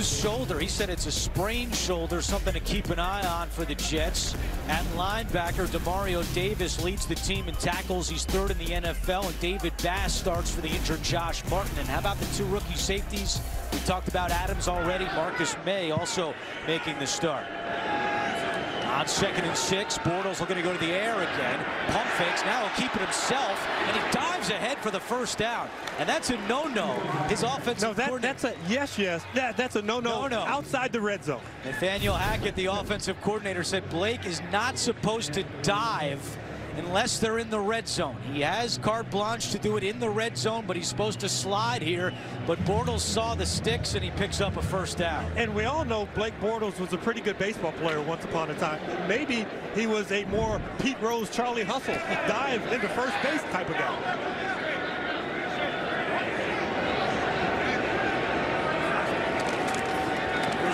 bruised shoulder. He said it's a sprained shoulder, something to keep an eye on for the Jets. At linebacker, Demario Davis leads the team in tackles. He's third in the NFL, and David Bass starts for the injured Josh Martin. And how about the two rookie safeties? We talked about Adams already. Marcus May also making the start. On 2nd and 6, Bortles looking to go to the air again. Pump fakes, now he'll keep it himself, and he dives ahead for the first down. And that's a no-no. His offensive that's a yes. That's a no-no outside the red zone. Nathaniel Hackett, the offensive coordinator, said Blake is not supposed to dive unless they're in the red zone. He has carte blanche to do it in the red zone, but he's supposed to slide here. But Bortles saw the sticks, and he picks up a first down. And we all know Blake Bortles was a pretty good baseball player once upon a time. Maybe he was a more Pete Rose, Charlie Hustle, dive into first base type of guy.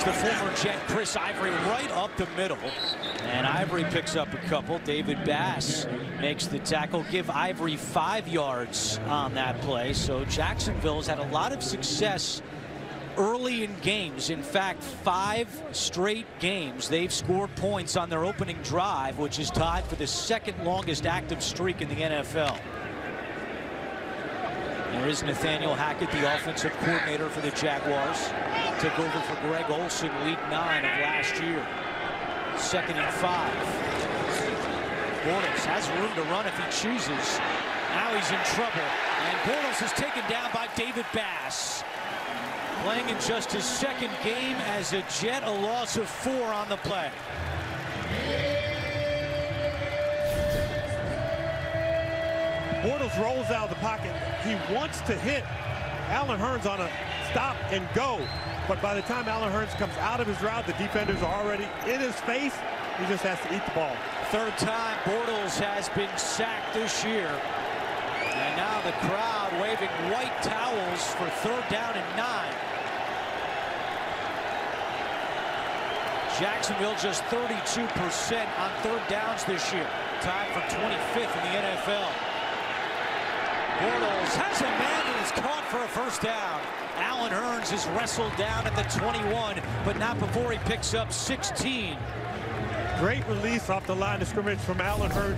The former Jet Chris Ivory right up the middle, and Ivory picks up a couple. David Bass makes the tackle, give Ivory 5 yards on that play. So Jacksonville has had a lot of success early in games. In fact, 5 straight games they've scored points on their opening drive, which is tied for the second longest active streak in the NFL. There is Nathaniel Hackett, the offensive coordinator for the Jaguars. Took over for Greg Olsen week 9 of last year. 2nd and 5. Bortles has room to run if he chooses. Now he's in trouble. And Bortles is taken down by David Bass. Playing in just his 2nd game as a Jet, a loss of 4 on the play. Bortles rolls out of the pocket. He wants to hit Allen Hurns on a stop and go. But by the time Allen Hurns comes out of his route, the defenders are already in his face. He just has to eat the ball. 3rd time Bortles has been sacked this year. And now the crowd waving white towels for 3rd down and 9. Jacksonville just 32% on 3rd downs this year. Tied for 25th in the NFL. Bortles has a man and is caught for a first down. Allen Hurns is wrestled down at the 21, but not before he picks up 16. Great release off the line of scrimmage from Allen Hurns,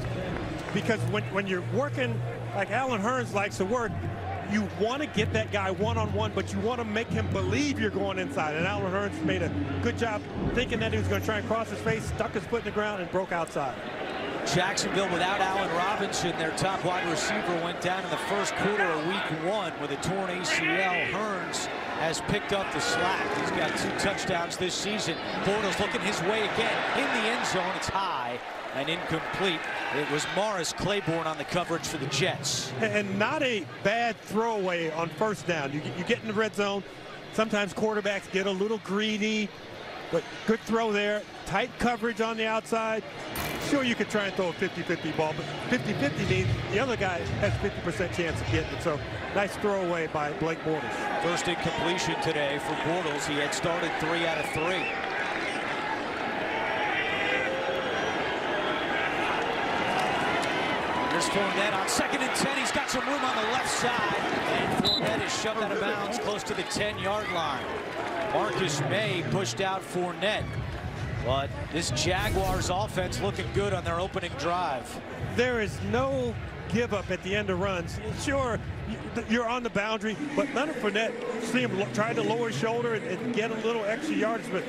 because when you're working like Allen Hurns likes to work, you want to get that guy one-on-one, but you want to make him believe you're going inside. And Allen Hurns made a good job thinking that he was going to try and cross his face, stuck his foot in the ground, and broke outside. Jacksonville without Allen Robinson, their top wide receiver, went down in the first quarter of week 1 with a torn ACL. Hurns has picked up the slack. He's got 2 touchdowns this season. Bortles looking his way again in the end zone. It's high and incomplete. It was Morris Claiborne on the coverage for the Jets. And not a bad throwaway on first down. You get in the red zone. Sometimes quarterbacks get a little greedy, but good throw there. Tight coverage on the outside. Sure, you could try and throw a 50-50 ball, but 50-50 means the other guy has 50% chance of getting it. So nice throwaway by Blake Bortles. First incompletion today for Bortles. He had started 3 out of 3. Here's Fournette on 2nd and 10. He's got some room on the left side, and Fournette is shoved out of bounds close to the 10-yard line. Marcus May pushed out Fournette. But this Jaguars offense looking good on their opening drive. There is no give up at the end of runs. Sure, you're on the boundary, but Leonard Fournette, see him trying to lower his shoulder and get a little extra yardage. But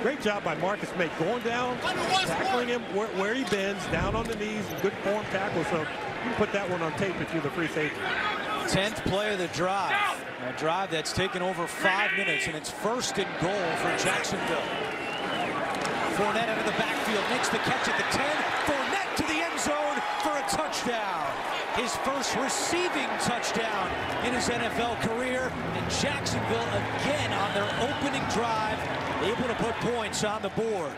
great job by Marcus May going down, tackling him where he bends, down on the knees, good form tackle. So you can put that one on tape if you're the free safety. 10th play of the drive. A drive that's taken over 5 minutes, and it's 1st and goal for Jacksonville. Fournette out of the backfield, makes the catch at the 10. Fournette to the end zone for a touchdown. His first receiving touchdown in his NFL career. And Jacksonville again on their opening drive, able to put points on the board.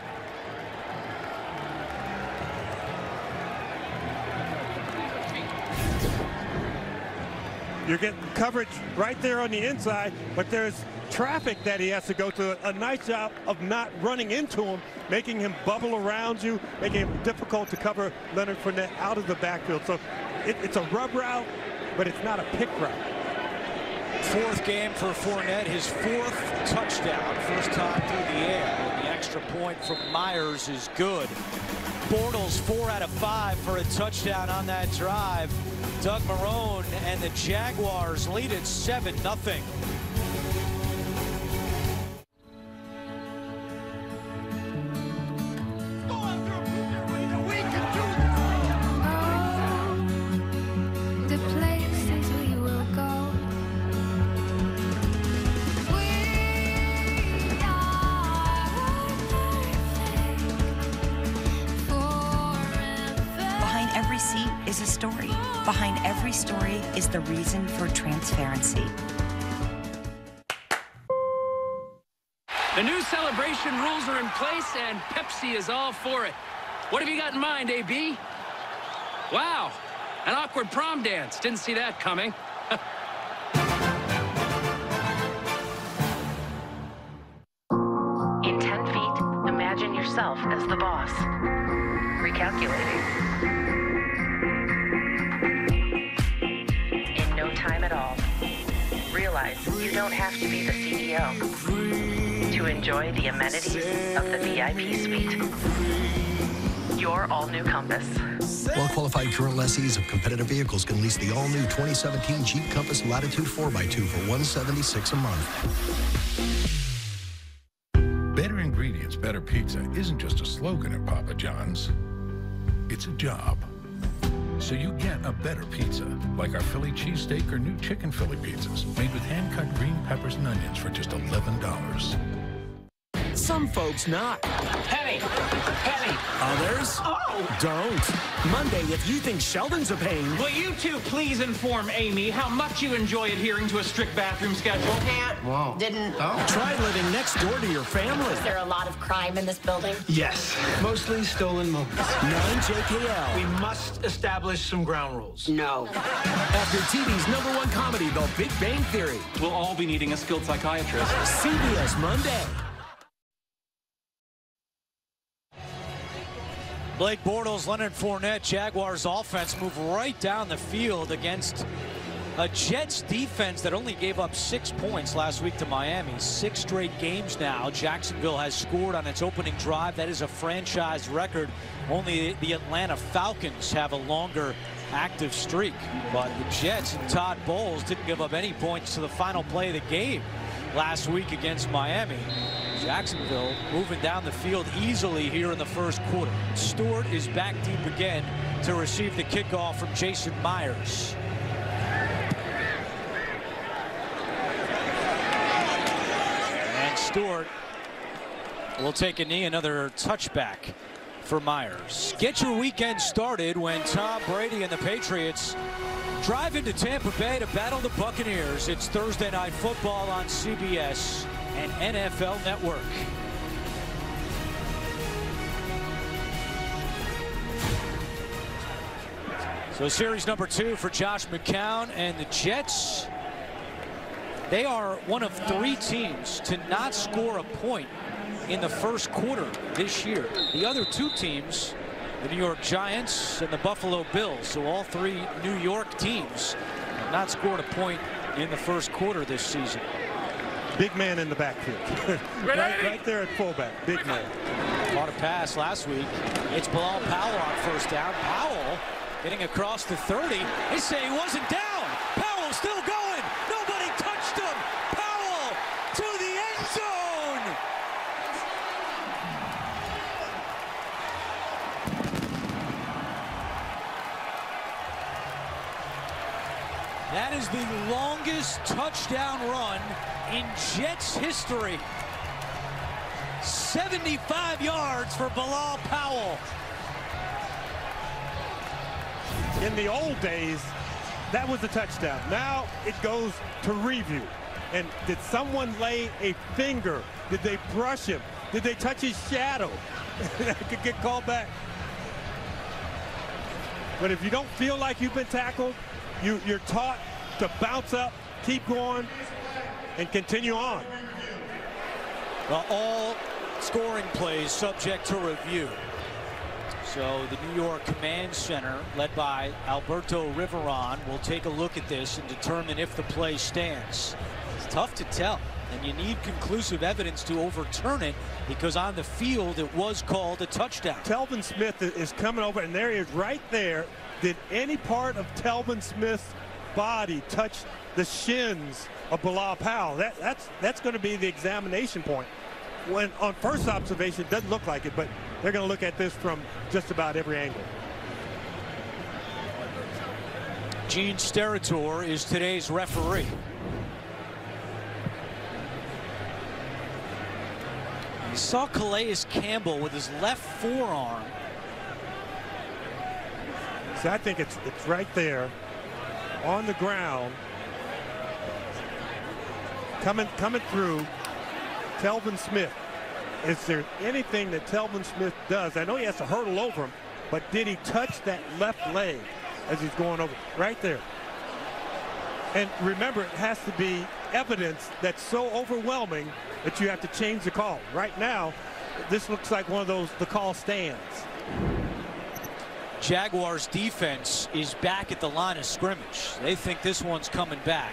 You're getting coverage right there on the inside, but there's traffic that he has to go through. A nice job of not running into him, making him bubble around you, making it difficult to cover Leonard Fournette out of the backfield. So it's a rub route, but it's not a pick route. Fourth game for Fournette, his fourth touchdown, first time through the air. And the extra point from Myers is good. Bortles 4 out of 5 for a touchdown on that drive. Doug Marrone and the Jaguars lead it 7-0. Is a story. Behind every story is the reason for transparency. The new celebration rules are in place, and Pepsi is all for it. What have you got in mind, AB? Wow, an awkward prom dance. Didn't see that coming. In 10 feet, imagine yourself as the boss. Recalculating. Time at all. Realize you don't have to be the CEO to enjoy the amenities of the VIP suite. Your all-new Compass. Well-qualified current lessees of competitive vehicles can lease the all-new 2017 Jeep Compass Latitude 4x2 for $176 a month. Better ingredients, better pizza isn't just a slogan at Papa John's. It's a job. So you get a better pizza, like our Philly cheesesteak or new chicken Philly pizzas, made with hand-cut green peppers and onions for just $11. Some folks not. Penny! Penny! Others don't. Monday, if you think Sheldon's a pain. Will you two please inform Amy how much you enjoy adhering to a strict bathroom schedule? Can't. Whoa. Didn't. Try living next door to your family. Is there a lot of crime in this building? Yes. Mostly stolen moments. 9 JKL. We must establish some ground rules. No. After TV's #1 comedy, The Big Bang Theory. We'll all be needing a skilled psychiatrist. CBS Monday. Blake Bortles, Leonard Fournette, Jaguars offense move right down the field against a Jets defense that only gave up 6 points last week to Miami. 6 straight games now. Jacksonville has scored on its opening drive. That is a franchise record. Only the Atlanta Falcons have a longer active streak. But the Jets and Todd Bowles didn't give up any points to the final play of the game last week against Miami. Jacksonville moving down the field easily here in the first quarter. Stewart is back deep again to receive the kickoff from Jason Myers. And Stewart will take a knee, another touchback for Myers. Get your weekend started when Tom Brady and the Patriots drive into Tampa Bay to battle the Buccaneers. It's Thursday Night Football on CBS and NFL Network. So series number 2 for Josh McCown and the Jets. They are one of 3 teams to not score a point in the first quarter this year. The other 2 teams, the New York Giants and the Buffalo Bills, so all 3 New York teams have not scored a point in the first quarter this season. Big man in the backfield. right there at fullback. Big man. Caught a pass last week. It's Bilal Powell on first down. Powell getting across the 30. They say he wasn't down. Powell still going. Nobody touched him. Powell to the end zone. That is the longest touchdown run in Jets history. 75 yards for Bilal Powell. In the old days, that was a touchdown. Now it goes to review. And did someone lay a finger? Did they brush him? Did they touch his shadow? That could get called back. But if you don't feel like you've been tackled, you're taught to bounce up, keep going, and continue on. Well, all scoring plays subject to review. So the New York Command Center, led by Alberto Riveron, will take a look at this and determine if the play stands. It's tough to tell, and you need conclusive evidence to overturn it, because on the field it was called a touchdown. Telvin Smith is coming over, and there he is right there. Did any part of Telvin Smith's body touch the shins of Bilal Powell? That's going to be the examination point. When on first observation, it doesn't look like it, but they're going to look at this from just about every angle. Gene Steratore is today's referee. You saw Calais Campbell with his left forearm. See, I think it's right there on the ground, coming through Telvin Smith. Is there anything that Telvin Smith does? I know he has to hurdle over him, but did he touch that left leg as he's going over? Right there. And remember, it has to be evidence that's so overwhelming that you have to change the call. Right now, this looks like one of those, the call stands. Jaguars defense is back at the line of scrimmage. They think this one's coming back.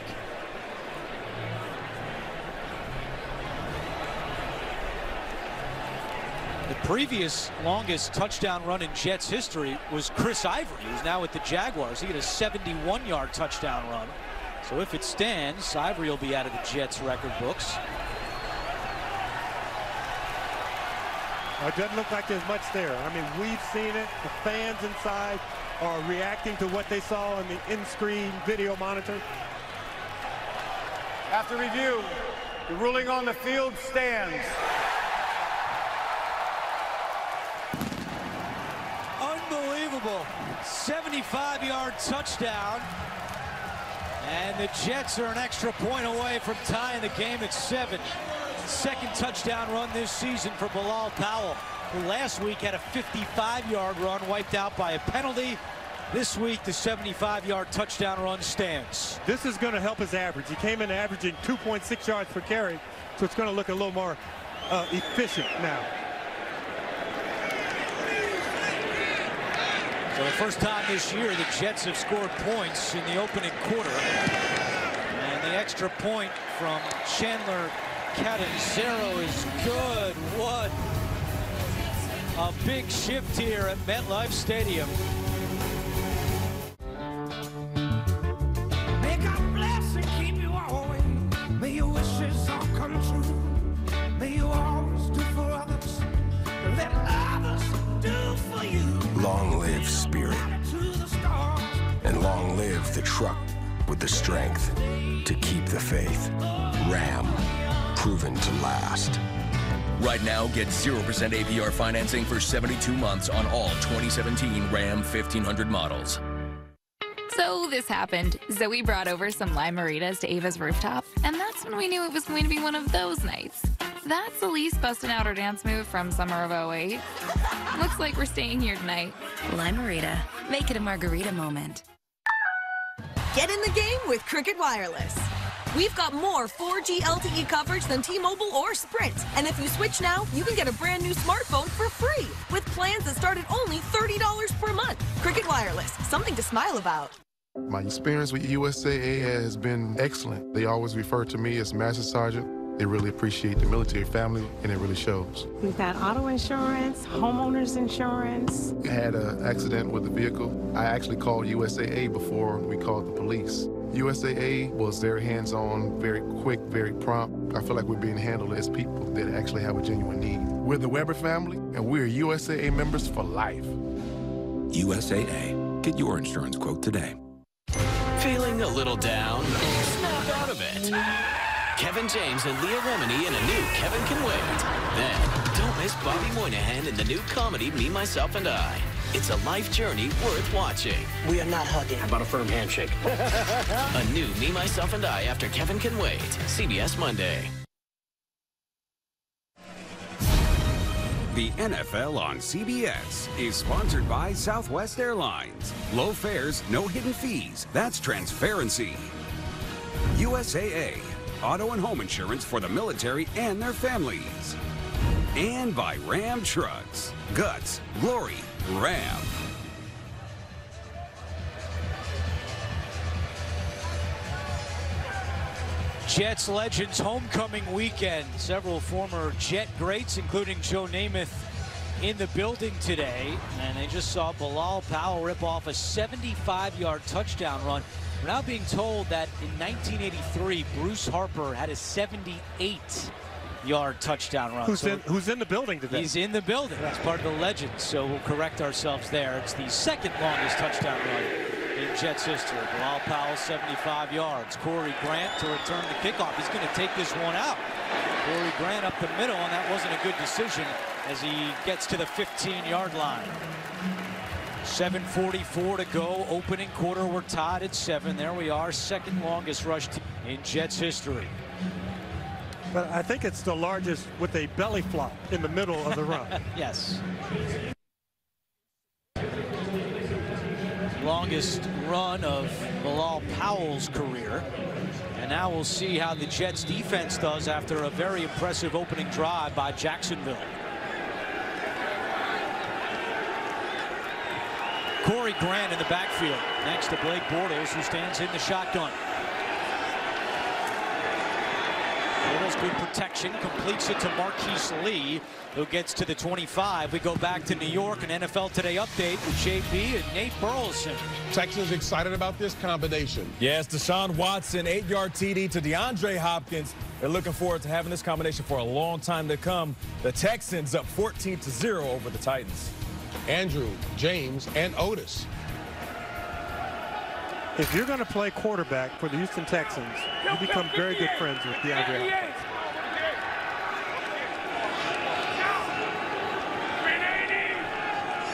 The previous longest touchdown run in Jets history was Chris Ivory, who's now with the Jaguars. He had a 71-yard touchdown run. So if it stands, Ivory will be out of the Jets record books. It doesn't look like there's much there. I mean, we've seen it. The fans inside are reacting to what they saw on the in-screen video monitor. After review, the ruling on the field stands. Unbelievable. 75-yard touchdown. And the Jets are an extra point away from tying the game at 7. Second touchdown run this season for Bilal Powell, who last week had a 55-yard run wiped out by a penalty. This week, the 75-yard touchdown run stands. This is going to help his average. He came in averaging 2.6 yards per carry, so it's going to look a little more efficient now. For the first time this year, the Jets have scored points in the opening quarter. And the extra point from Chandler Catanzaro is good. What a big shift here at MetLife Stadium. May God bless and keep you always. May your wishes all come true. May you always do for others. Let others do for you. Long live Spirit. And long live the truck with the strength to keep the faith. Ram. Proven to last. Right now, get 0% APR financing for 72 months on all 2017 Ram 1500 models. So this happened. Zoe brought over some lime margaritas to Ava's rooftop, and that's when we knew it was going to be one of those nights. That's Elise busting out her dance move from summer of 08. Looks like we're staying here tonight. Lime-A-Rita. Make it a margarita moment. Get in the game with Cricket Wireless. We've got more 4G LTE coverage than T-Mobile or Sprint. And if you switch now, you can get a brand new smartphone for free with plans that start at only $30 per month. Cricket Wireless, something to smile about. My experience with USAA has been excellent. They always refer to me as Master Sergeant. They really appreciate the military family, and it really shows. We've got auto insurance, homeowners insurance. I had an accident with the vehicle. I actually called USAA before we called the police. USAA was very hands-on, very quick, very prompt. I feel like we're being handled as people that actually have a genuine need. We're the Weber family, and we're USAA members for life. USAA. Get your insurance quote today. Feeling a little down? Snap out of it. Kevin James and Leah Remini in a new Kevin Can Wait. Then, don't miss Bobby Moynihan in the new comedy Me, Myself, and I. It's a life journey worth watching. We are not hugging. How about a firm handshake? A new Me, Myself, and I after Kevin Can Wait. CBS Monday. The NFL on CBS is sponsored by Southwest Airlines. Low fares, no hidden fees. That's transparency. USAA. Auto and home insurance for the military and their families. And by Ram Trucks. Guts, glory, Ram. Jets legends homecoming weekend. Several former Jet greats, including Joe Namath, in the building today. And they just saw Bilal Powell rip off a 75-yard touchdown run. We're now being told that in 1983, Bruce Harper had a 78-yard touchdown run. Who's in the building today? He's in the building. That's part of the legends, so we'll correct ourselves there. It's the second longest touchdown run in Jets history. Bilal Powell, 75 yards. Corey Grant to return the kickoff. He's going to take this one out. Corey Grant up the middle, and that wasn't a good decision as he gets to the 15-yard line. 7:44 to go. Opening quarter, we're tied at 7. There we are, second longest rush in Jets history. But I think it's the largest with a belly flop in the middle of the run. Yes. Longest run of Bilal Powell's career. And now we'll see how the Jets defense does after a very impressive opening drive by Jacksonville. Corey Grant in the backfield next to Blake Bortles, who stands in the shotgun. Bortles, good protection, completes it to Marquise Lee, who gets to the 25. We go back to New York, an NFL Today update with JB and Nate Burleson. Texans excited about this combination. Yes, Deshaun Watson, 8-yard TD to DeAndre Hopkins. They're looking forward to having this combination for a long time to come. The Texans up 14-0 over the Titans. Andrew, James, and Otis. If you're going to play quarterback for the Houston Texans, you become very good friends with DeAndre Hopkins.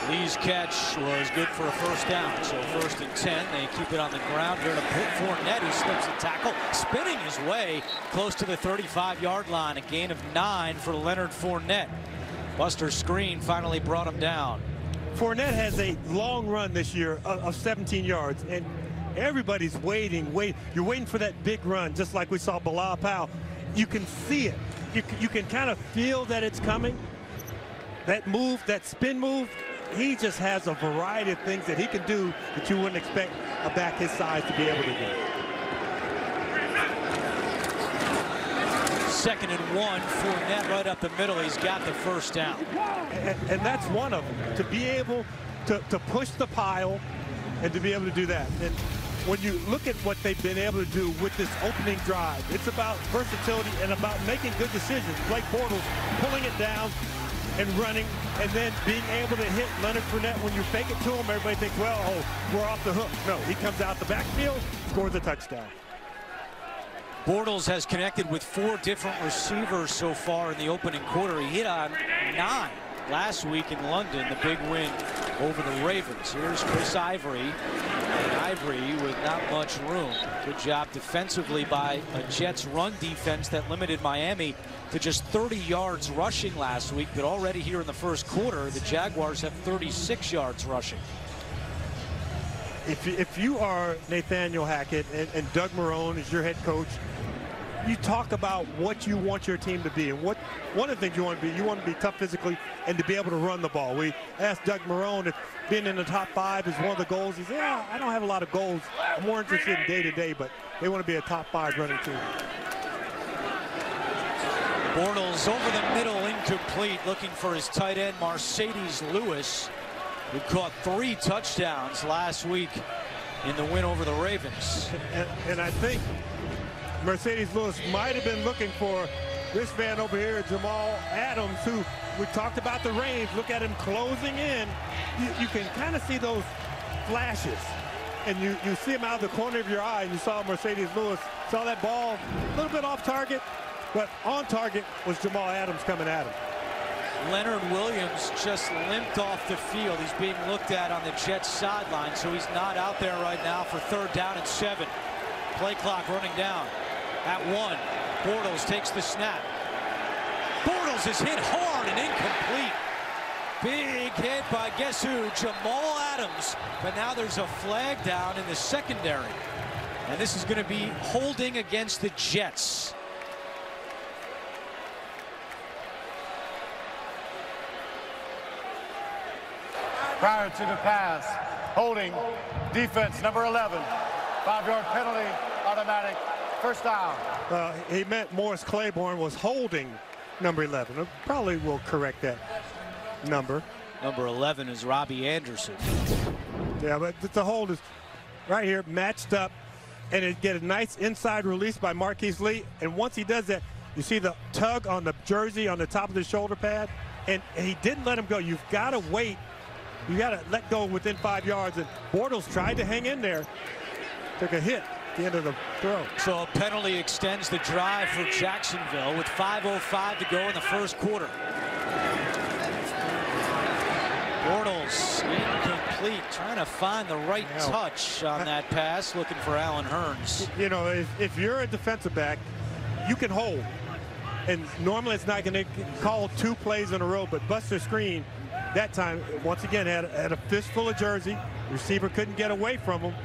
Lee's catch was good for a first down, so 1st and 10. They keep it on the ground here to Fournette, who slips the tackle, spinning his way close to the 35-yard line. A gain of 9 for Leonard Fournette. Buster Screen finally brought him down. Fournette has a long run this year of 17 yards, and everybody's waiting. You're waiting for that big run, just like we saw Bilal Powell. You can see it. You can kind of feel that it's coming. That move, that spin move, he just has a variety of things that he can do that you wouldn't expect a back his size to be able to do. 2nd and 1, Fournette right up the middle. He's got the first down. And that's one of them, to be able to push the pile and to be able to do that. And when you look at what they've been able to do with this opening drive, it's about versatility and about making good decisions. Blake Bortles pulling it down and running, and then being able to hit Leonard Fournette. When you fake it to him, everybody thinks, well, oh, we're off the hook. No, he comes out the backfield, scores a touchdown. Bortles has connected with 4 different receivers so far in the opening quarter. He hit on 9 last week in London, the big win over the Ravens. Here's Chris Ivory, and Ivory with not much room. Good job defensively by a Jets run defense that limited Miami to just 30 yards rushing last week, but already here in the first quarter, the Jaguars have 36 yards rushing. If you are Nathaniel Hackett and Doug Marrone is your head coach, you talk about what you want your team to be, and one of the things you want to be tough physically and to be able to run the ball. We asked Doug Marrone if being in the top 5 is one of the goals. He said, yeah, I don't have a lot of goals. I'm more interested in day-to-day, but they want to be a top 5 running team. Bortles over the middle, incomplete, looking for his tight end, Mercedes Lewis, who caught 3 touchdowns last week in the win over the Ravens. And I think Mercedes Lewis might have been looking for this man over here, Jamal Adams, who we talked about the range. Look at him closing in. You can kind of see those flashes, and you see him out of the corner of your eye, and you saw Mercedes Lewis, saw that ball a little bit off target, but on target was Jamal Adams coming at him. Leonard Williams just limped off the field. He's being looked at on the Jets sideline, so he's not out there right now for 3rd down and 7. Play clock running down at 1. Bortles takes the snap. Bortles is hit hard and incomplete. Big hit by guess who? Jamal Adams. But now there's a flag down in the secondary. And this is going to be holding against the Jets. Prior to the pass, holding, defense number 11. 5-yard penalty, automatic, first down. He meant Morris Claiborne was holding number 11. I probably will correct that number. Number 11 is Robbie Anderson. Yeah, but the hold is right here, matched up, and it get a nice inside release by Marquise Lee. And once he does that, you see the tug on the jersey on the top of the shoulder pad, and he didn't let him go. You've got to wait. You got to let go within 5 yards. And Bortles tried to hang in there, took a hit at the end of the throw. So a penalty extends the drive for Jacksonville with 5:05 to go in the first quarter. Bortles incomplete, trying to find the right touch on that pass, looking for Allen Hurns. You know, if you're a defensive back, you can hold. And normally it's not going to call 2 plays in a row, but Buster Screen that time, once again, had a fistful of jersey. Receiver couldn't get away from him,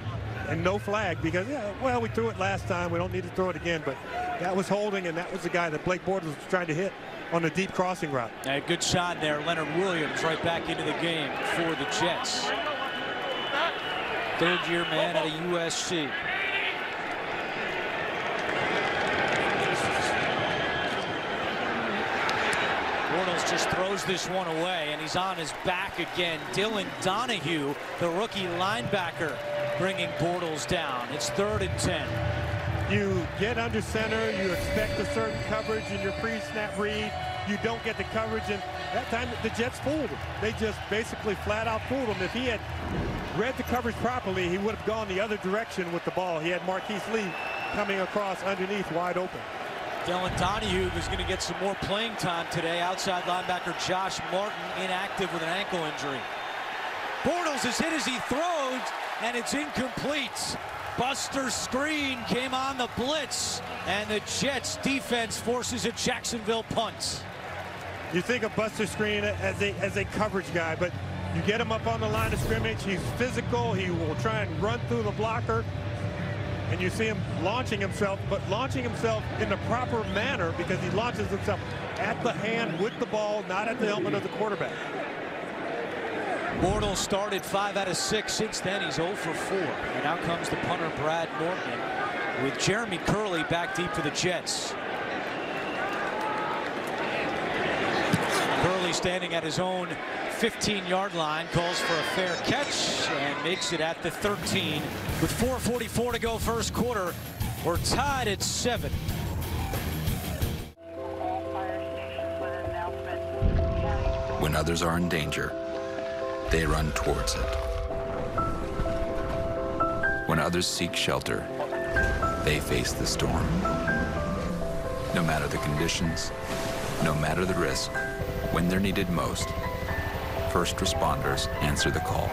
and no flag because, yeah, well, we threw it last time. We don't need to throw it again, but that was holding, and that was the guy that Blake Bortles was trying to hit on the deep crossing route. A good shot there. Leonard Williams right back into the game for the Jets. Third-year man out of USC. Bortles just throws this one away, and he's on his back again. Dylan Donahue, the rookie linebacker, bringing Bortles down. It's 3rd and 10. You get under center, you expect a certain coverage in your pre-snap read. You don't get the coverage, and that time the Jets fooled him. They just basically flat out fooled him. If he had read the coverage properly, he would have gone the other direction with the ball. He had Marquise Lee coming across underneath wide open. Dylan Donahue is going to get some more playing time today. Outside linebacker Josh Martin inactive with an ankle injury. Bortles is hit as he throws, and it's incomplete. Buster Screen came on the blitz, and the Jets defense forces a Jacksonville punt. You think of Buster Screen as a coverage guy, but you get him up on the line of scrimmage. He's physical. He will try and run through the blocker. And you see him launching himself, but launching himself in the proper manner because he launches himself at the hand with the ball, not at the helmet of the quarterback. Bortles started 5 out of 6. Since then, he's 0 for 4. And out comes the punter, Brad Norton, with Jeremy Curley back deep for the Jets. Curley standing at his own 15-yard line, calls for a fair catch and makes it at the 13. With 4:44 to go first quarter, we're tied at 7. When others are in danger, they run towards it. When others seek shelter, they face the storm. No matter the conditions, no matter the risk, when they're needed most, first responders answer the call.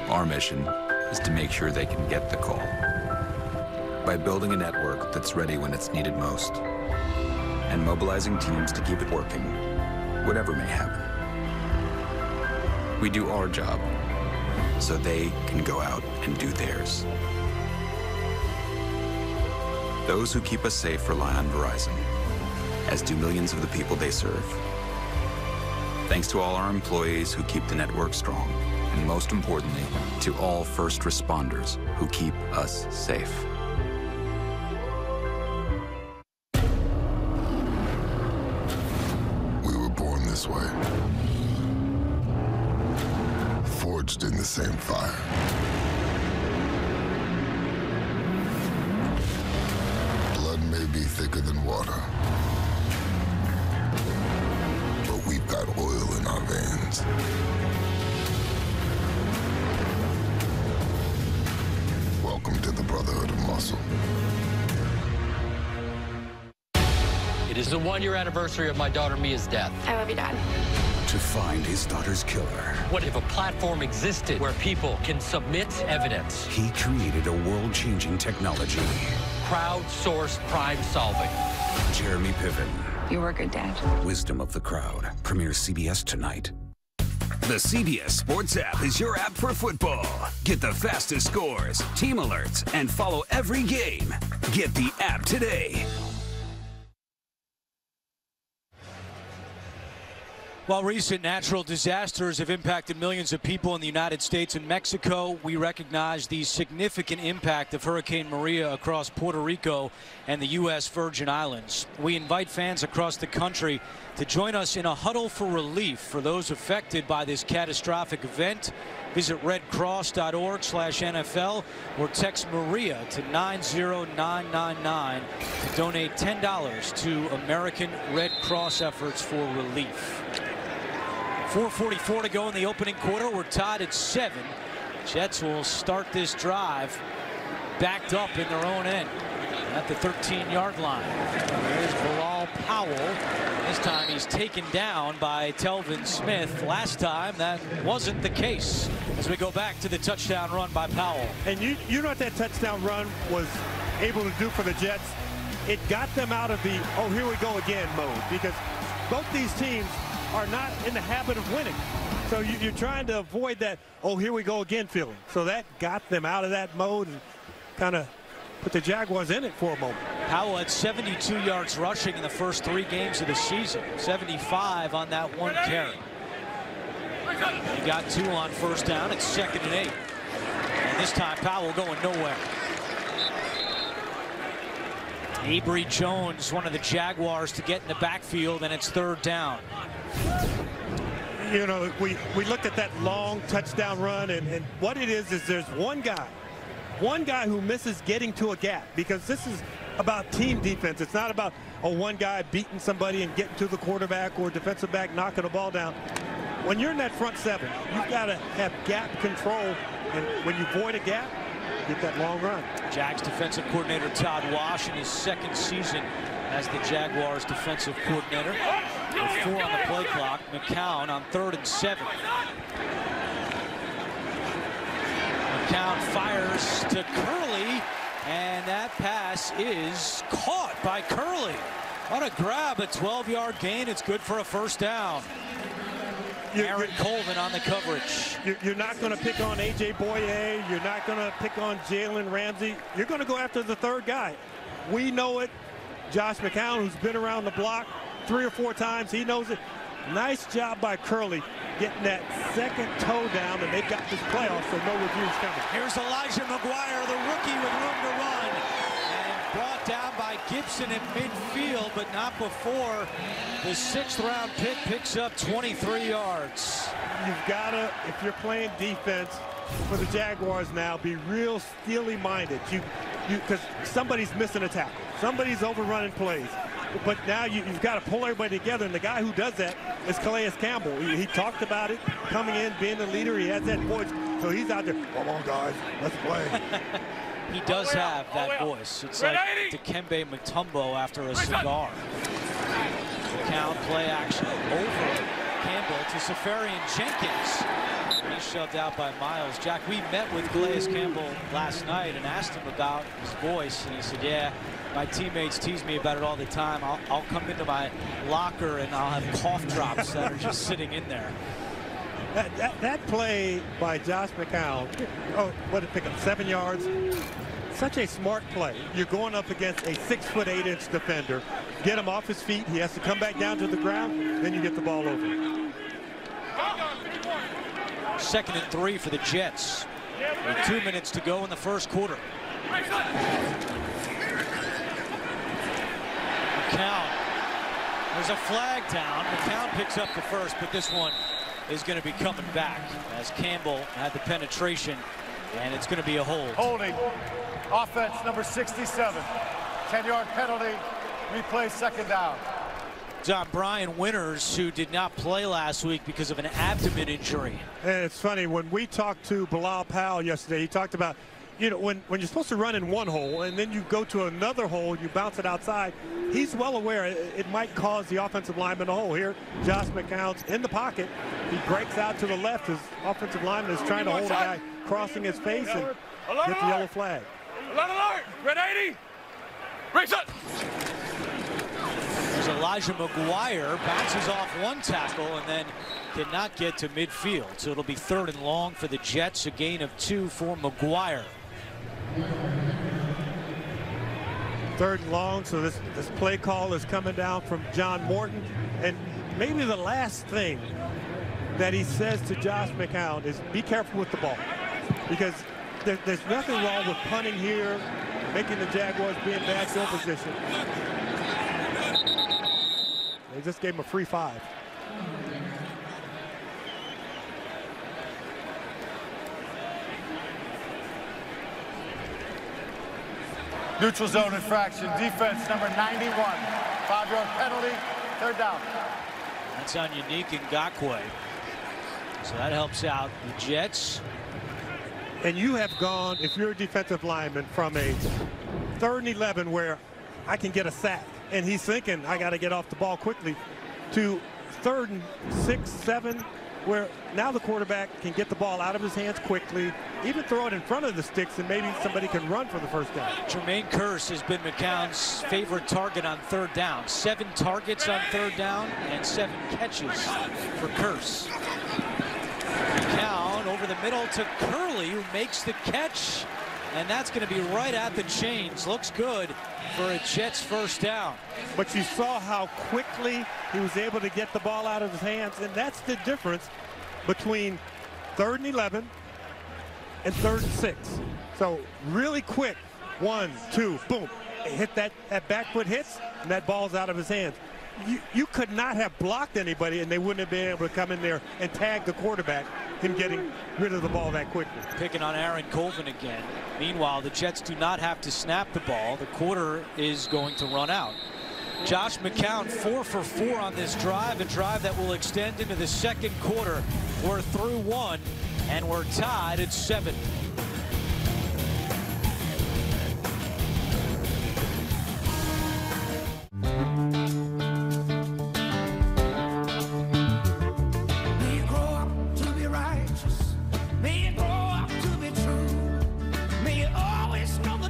Our mission is to make sure they can get the call by building a network that's ready when it's needed most and mobilizing teams to keep it working, whatever may happen. We do our job so they can go out and do theirs. Those who keep us safe rely on Verizon, as do millions of the people they serve. Thanks to all our employees who keep the network strong, and most importantly, to all first responders who keep us safe. We were born this way, forged in the same fire. Blood may be thicker than water, but we've got oil in our veins. Welcome to the Brotherhood of Muscle. It is the 1-year anniversary of my daughter Mia's death. I love you, Dad. To find his daughter's killer, What if a platform existed where people can submit evidence? he created a world-changing technology. Crowdsourced crime solving. Jeremy Piven, You were a good dad. Wisdom of the Crowd, premieres CBS tonight. The CBS Sports app is your app for football. Get the fastest scores, team alerts, and follow every game. Get the app today. While recent natural disasters have impacted millions of people in the United States and Mexico, we recognize the significant impact of Hurricane Maria across Puerto Rico and the U.S. Virgin Islands. We invite fans across the country to join us in a huddle for relief for those affected by this catastrophic event. Visit redcross.org/NFL or text Maria to 90999 to donate $10 to American Red Cross efforts for relief. 4:44 to go in the opening quarter. We're tied at 7. Jets will start this drive backed up in their own end at the 13-yard line. There's Bilal Powell. This time he's taken down by Telvin Smith. Last time that wasn't the case as we go back to the touchdown run by Powell. And you know what that touchdown run was able to do for the Jets? It got them out of the, oh, here we go again mode, because both these teams are not in the habit of winning. So you're trying to avoid that, oh, here we go again feeling. So that got them out of that mode and kind of put the Jaguars in it for a moment. Powell had 72 yards rushing in the first 3 games of the season. 75 on that one carry. He got 2 on first down. It's 2nd and 8. And this time Powell going nowhere. Avery Jones, one of the Jaguars, to get in the backfield, and it's 3rd down. You know, we looked at that long touchdown run, and what it is there's one guy who misses getting to a gap, because this is about team defense. It's not about one guy beating somebody and getting to the quarterback or defensive back knocking the ball down. When you're in that front 7, you've got to have gap control, and when you void a gap, you get that long run. Jags defensive coordinator Todd Wash in his 2nd season as the Jaguars defensive coordinator. With 4 on the play clock. McCown on 3rd and 7. McCown fires to Curley, and that pass is caught by Curley. What a grab, a 12-yard gain. It's good for a 1st down. Aaron Colvin on the coverage. You're not going to pick on A.J. Boye. You're not going to pick on Jalen Ramsey. You're going to go after the 3rd guy. We know it. Josh McCown, who's been around the block 3 or 4 times, he knows it. Nice job by Curley getting that 2nd toe down, and they've got this playoff, so no reviews coming. Here's Elijah McGuire, the rookie with room to run, and brought down by Gibson at midfield, but not before the 6th-round pick picks up 23 yards. You've got to, if you're playing defense for the Jaguars now, be real steely-minded. Because somebody's missing a tackle. Somebody's overrunning plays. But now you've got to pull everybody together, and the guy who does that is Calais Campbell. He talked about it, coming in, being the leader. He has that voice, so he's out there, come on, guys, let's play. He does have that voice. It's like Dikembe Mutombo after a cigar. Count play action over Campbell to Safarian Jenkins. He's shoved out by Miles. Jack, we met with Calais Campbell last night and asked him about his voice, and he said, yeah, my teammates tease me about it all the time. I'll come into my locker and I'll have cough drops that are just sitting in there. That play by Josh McCown, what did it pick up, 7 yards? Such a smart play. You're going up against a 6'8" defender. Get him off his feet. He has to come back down to the ground. Then you get the ball over. 2nd and 3 for the Jets. With 2 minutes to go in the 1st quarter. McCown. There's a flag down. McCown picks up the 1st, but this one is going to be coming back as Campbell had the penetration, and it's going to be a hold. Holding. Offense number 67. 10-yard penalty. Replay 2nd down. John Brian Winters, who did not play last week because of an abdomen injury. And it's funny, when we talked to Bilal Powell yesterday, he talked about, you know, when you're supposed to run in one hole and then you go to another hole, you bounce it outside, he's well aware it might cause the offensive lineman a hole. Here, Josh McCown's in the pocket. He breaks out to the left. His offensive lineman is trying to hold a guy crossing his face and get the yellow flag. Alert! Red 80! Breaks up! There's Elijah McGuire, bounces off one tackle and then cannot get to midfield. So it'll be 3rd and long for the Jets, a gain of 2 for McGuire. 3rd and long, so this play call is coming down from John Morton. And maybe the last thing that he says to Josh McCown is be careful with the ball, because there's nothing wrong with punting here, making the Jaguars be in bad field position. They just gave him a free 5. Neutral zone infraction. Defense number 91. 5-yard penalty. 3rd down. That's on Unique Ngakoue. So that helps out the Jets. And you have gone, if you're a defensive lineman, from a 3rd and 11 where I can get a sack, and he's thinking I got to get off the ball quickly, to 3rd and 6, 7, where now the quarterback can get the ball out of his hands quickly, even throw it in front of the sticks, and maybe somebody can run for the first down. Jermaine Kearse has been McCown's favorite target on 3rd down. 7 targets on 3rd down and 7 catches for Kearse. McCown over the middle to Curley, who makes the catch, and that's going to be right at the chains. Looks good for a Jets first down. But you saw how quickly he was able to get the ball out of his hands, and that's the difference between 3rd and 11 and 3rd and 6. So really quick, 1, 2, boom. Hit that back foot hits, and that ball's out of his hands. You could not have blocked anybody, and they wouldn't have been able to come in there and tag the quarterback, him getting rid of the ball that quickly. Picking on Aaron Colvin again. Meanwhile, the Jets do not have to snap the ball. The quarter is going to run out. Josh McCown 4 for 4 on this drive, a drive that will extend into the 2nd quarter. We're through 1, and we're tied at 7.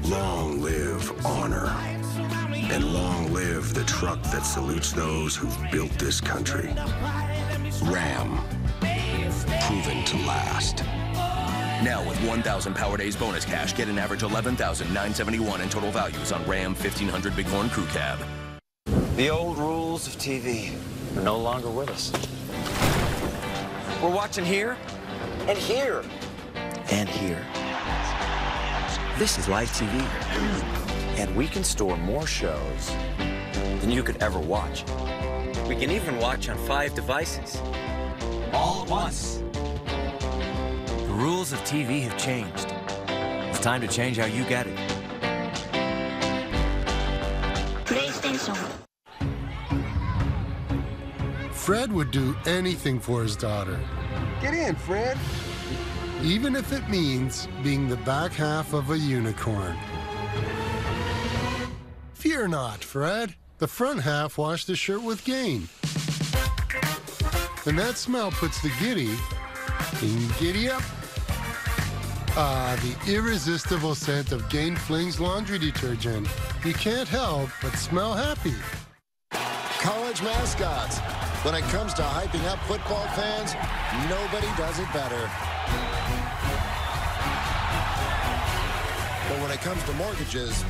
Long live honor, and long live the truck that salutes those who've built this country. Ram, proven to last. Now with 1,000 Power Days bonus cash, get an average $11,971 in total values on Ram 1500 Bighorn Crew Cab. The old rules of TV are no longer with us. We're watching here and here and here. This is live TV, and we can store more shows than you could ever watch. We can even watch on 5 devices, all at once. The rules of TV have changed. It's time to change how you get it. PlayStation. Fred would do anything for his daughter. Get in, Fred. Even if it means being the back half of a unicorn. Fear not, Fred. The front half washed the shirt with Gain. And that smell puts the giddy in giddy up. Ah, the irresistible scent of Gain Flings laundry detergent. You can't help but smell happy. College mascots. When it comes to hyping up football fans, nobody does it better. But when it comes to mortgages,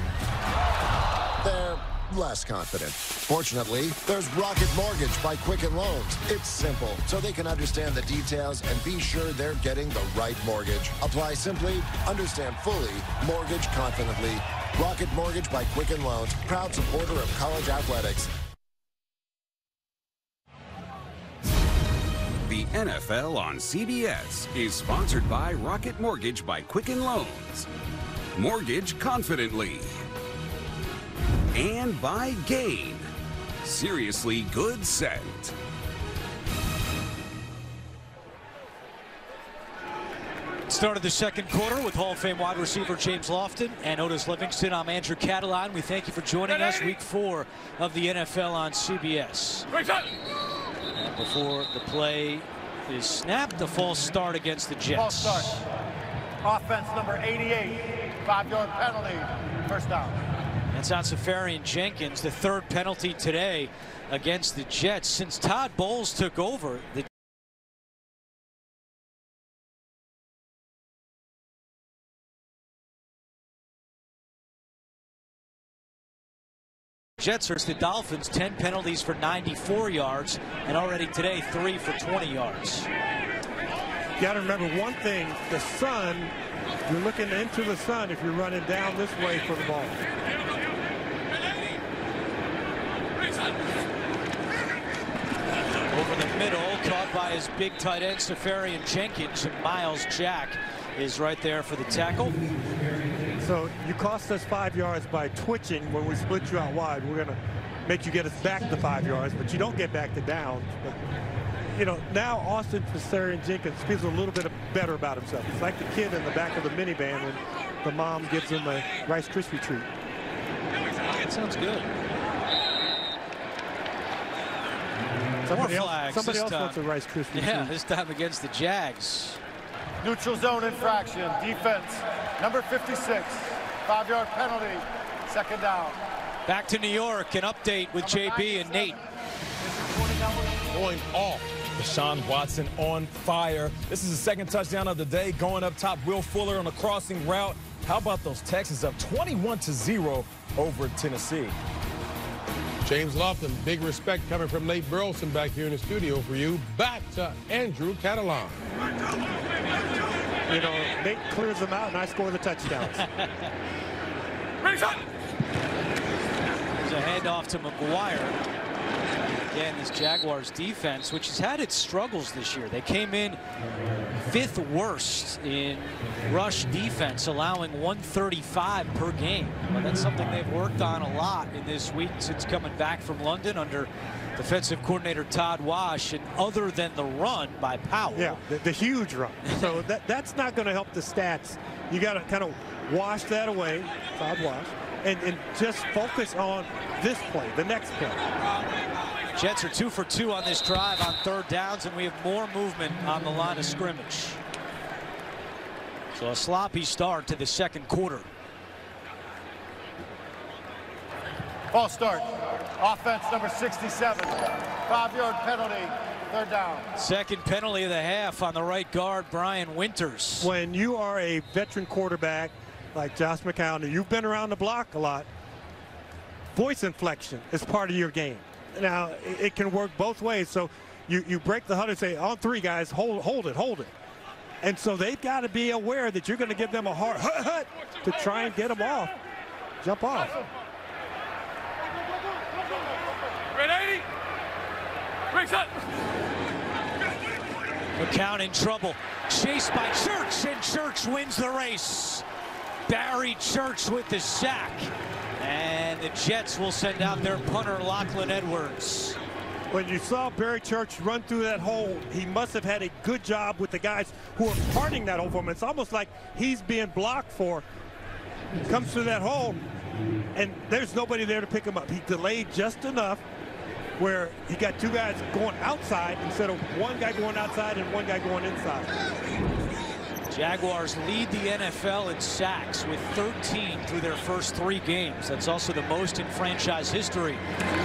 they're less confident. Fortunately, there's Rocket Mortgage by Quicken Loans. It's simple, so they can understand the details and be sure they're getting the right mortgage. Apply simply, understand fully, mortgage confidently. Rocket Mortgage by Quicken Loans, proud supporter of college athletics. The NFL on CBS is sponsored by Rocket Mortgage by Quicken Loans. Mortgage confidently. And by Gain. Seriously good scent. Started the 2nd quarter with Hall of Fame wide receiver James Lofton and Otis Livingston. I'm Andrew Catalan. We thank you for joining us. Week 4 of the NFL on CBS. And before the play is snapped, a false start against the Jets. False start. Offense number 88. 5-yard penalty. First down. That's on Safarian Jenkins, the 3rd penalty today against the Jets. Since Todd Bowles took over, the Jets versus the Dolphins, 10 penalties for 94 yards, and already today 3 for 20 yards. You got to remember one thing: the sun. You're looking into the sun if you're running down this way for the ball. Over the middle, caught by his big tight end Safarian Jenkins, and Miles Jack is right there for the tackle. So you cost us 5 yards by twitching when we split you out wide. We're going to make you get us back to 5 yards, but you don't get back to downs. But, you know, now Austin Safarian Jenkins feels a little bit better about himself. It's like the kid in the back of the minivan when the mom gives him a Rice Krispie treat. That sounds good. Somebody else wants a Rice Krispie treat. Yeah, this time against the Jags. Neutral zone infraction. Defense, number 56. 5-yard penalty. Second down. Back to New York. An update with JB and Nate. Going off. Deshaun Watson on fire. This is the second touchdown of the day. Going up top, Will Fuller on a crossing route. How about those Texans up 21-0 over Tennessee? James Lofton, big respect coming from Nate Burleson back here in the studio for you. Back to Andrew Catalan. You know, Nate clears them out, and I score the touchdowns. There's a handoff to McGuire. Again, this Jaguars defense, which has had its struggles this year. They came in 5th worst in rush defense, allowing 135 per game. Well, that's something they've worked on a lot in this week since coming back from London under defensive coordinator Todd Wash, and other than the run by Powell. Yeah, the huge run. So that's not going to help the stats. You got to kind of wash that away, Todd Wash, and just focus on this play, the next play. Jets are 2 for 2 on this drive on 3rd downs, and we have more movement on the line of scrimmage. So a sloppy start to the second quarter. Ball start. Offense number 67. 5-yard penalty. 3rd down. Second penalty of the half on the right guard, Brian Winters. When you are a veteran quarterback like Josh McCown, you've been around the block a lot, voice inflection is part of your game. Now, it can work both ways. So you break the huddle and say, on 3 guys, hold it. And so they've got to be aware that you're going to give them a hard hut to try and get them off. Jump off. Ready? Breaks up. McCown in trouble. Chased by Church, and Church wins the race. Barry Church with the sack. And the Jets will send out their punter, Lachlan Edwards. When you saw Barry Church run through that hole, he must have had a good job with the guys who are parting that hole for him. It's almost like he's being blocked for. He comes through that hole, and there's nobody there to pick him up. He delayed just enough where he got 2 guys going outside instead of 1 guy going outside and 1 guy going inside. Jaguars lead the NFL in sacks with 13 through their first 3 games. That's also the most in franchise history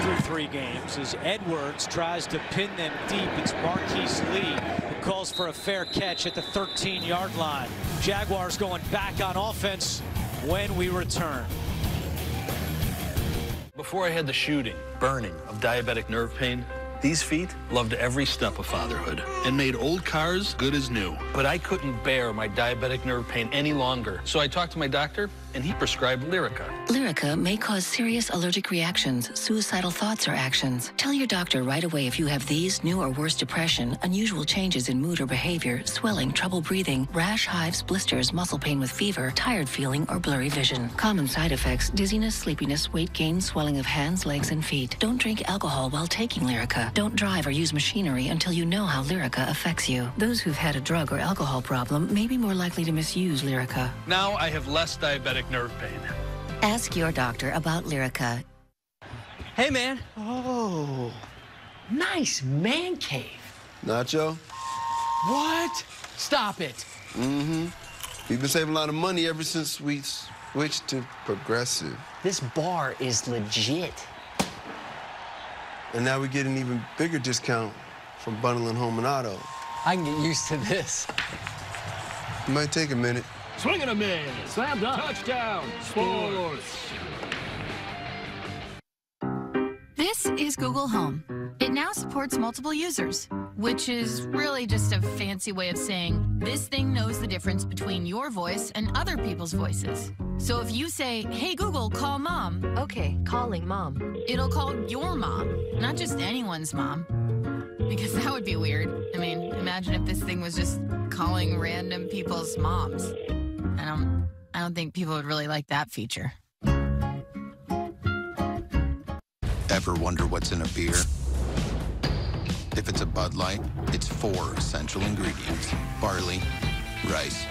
through 3 games. As Edwards tries to pin them deep, it's Marquise Lee who calls for a fair catch at the 13-yard line. Jaguars going back on offense when we return. Before I had the shooting, burning of diabetic nerve pain, these feet loved every step of fatherhood and made old cars good as new. But I couldn't bear my diabetic nerve pain any longer. So I talked to my doctor, and he prescribed Lyrica. Lyrica may cause serious allergic reactions, suicidal thoughts, or actions. Tell your doctor right away if you have these, new or worse depression, unusual changes in mood or behavior, swelling, trouble breathing, rash, hives, blisters, muscle pain with fever, tired feeling, or blurry vision. Common side effects: dizziness, sleepiness, weight gain, swelling of hands, legs, and feet. Don't drink alcohol while taking Lyrica. Don't drive or use machinery until you know how Lyrica affects you. Those who've had a drug or alcohol problem may be more likely to misuse Lyrica. Now I have less diabetic nerve pain. Ask your doctor about Lyrica. Hey, man. Oh, nice man cave. Nacho? What? Stop it. Mm-hmm. We've been saving a lot of money ever since we switched to Progressive. This bar is legit. And now we get an even bigger discount from bundling home and auto. I can get used to this. It might take a minute. Swing and a miss. Slam dunk. Touchdown. Sports. is Google Home. It now supports multiple users, which is really just a fancy way of saying this thing knows the difference between your voice and other people's voices. So if you say, hey Google, call mom. Okay, calling mom. It'll call your mom, not just anyone's mom. Because that would be weird. I mean, imagine if this thing was just calling random people's moms. I don't think people would really like that feature. Ever wonder what's in a beer? If it's a Bud Light, it's 4 essential ingredients: barley, rice,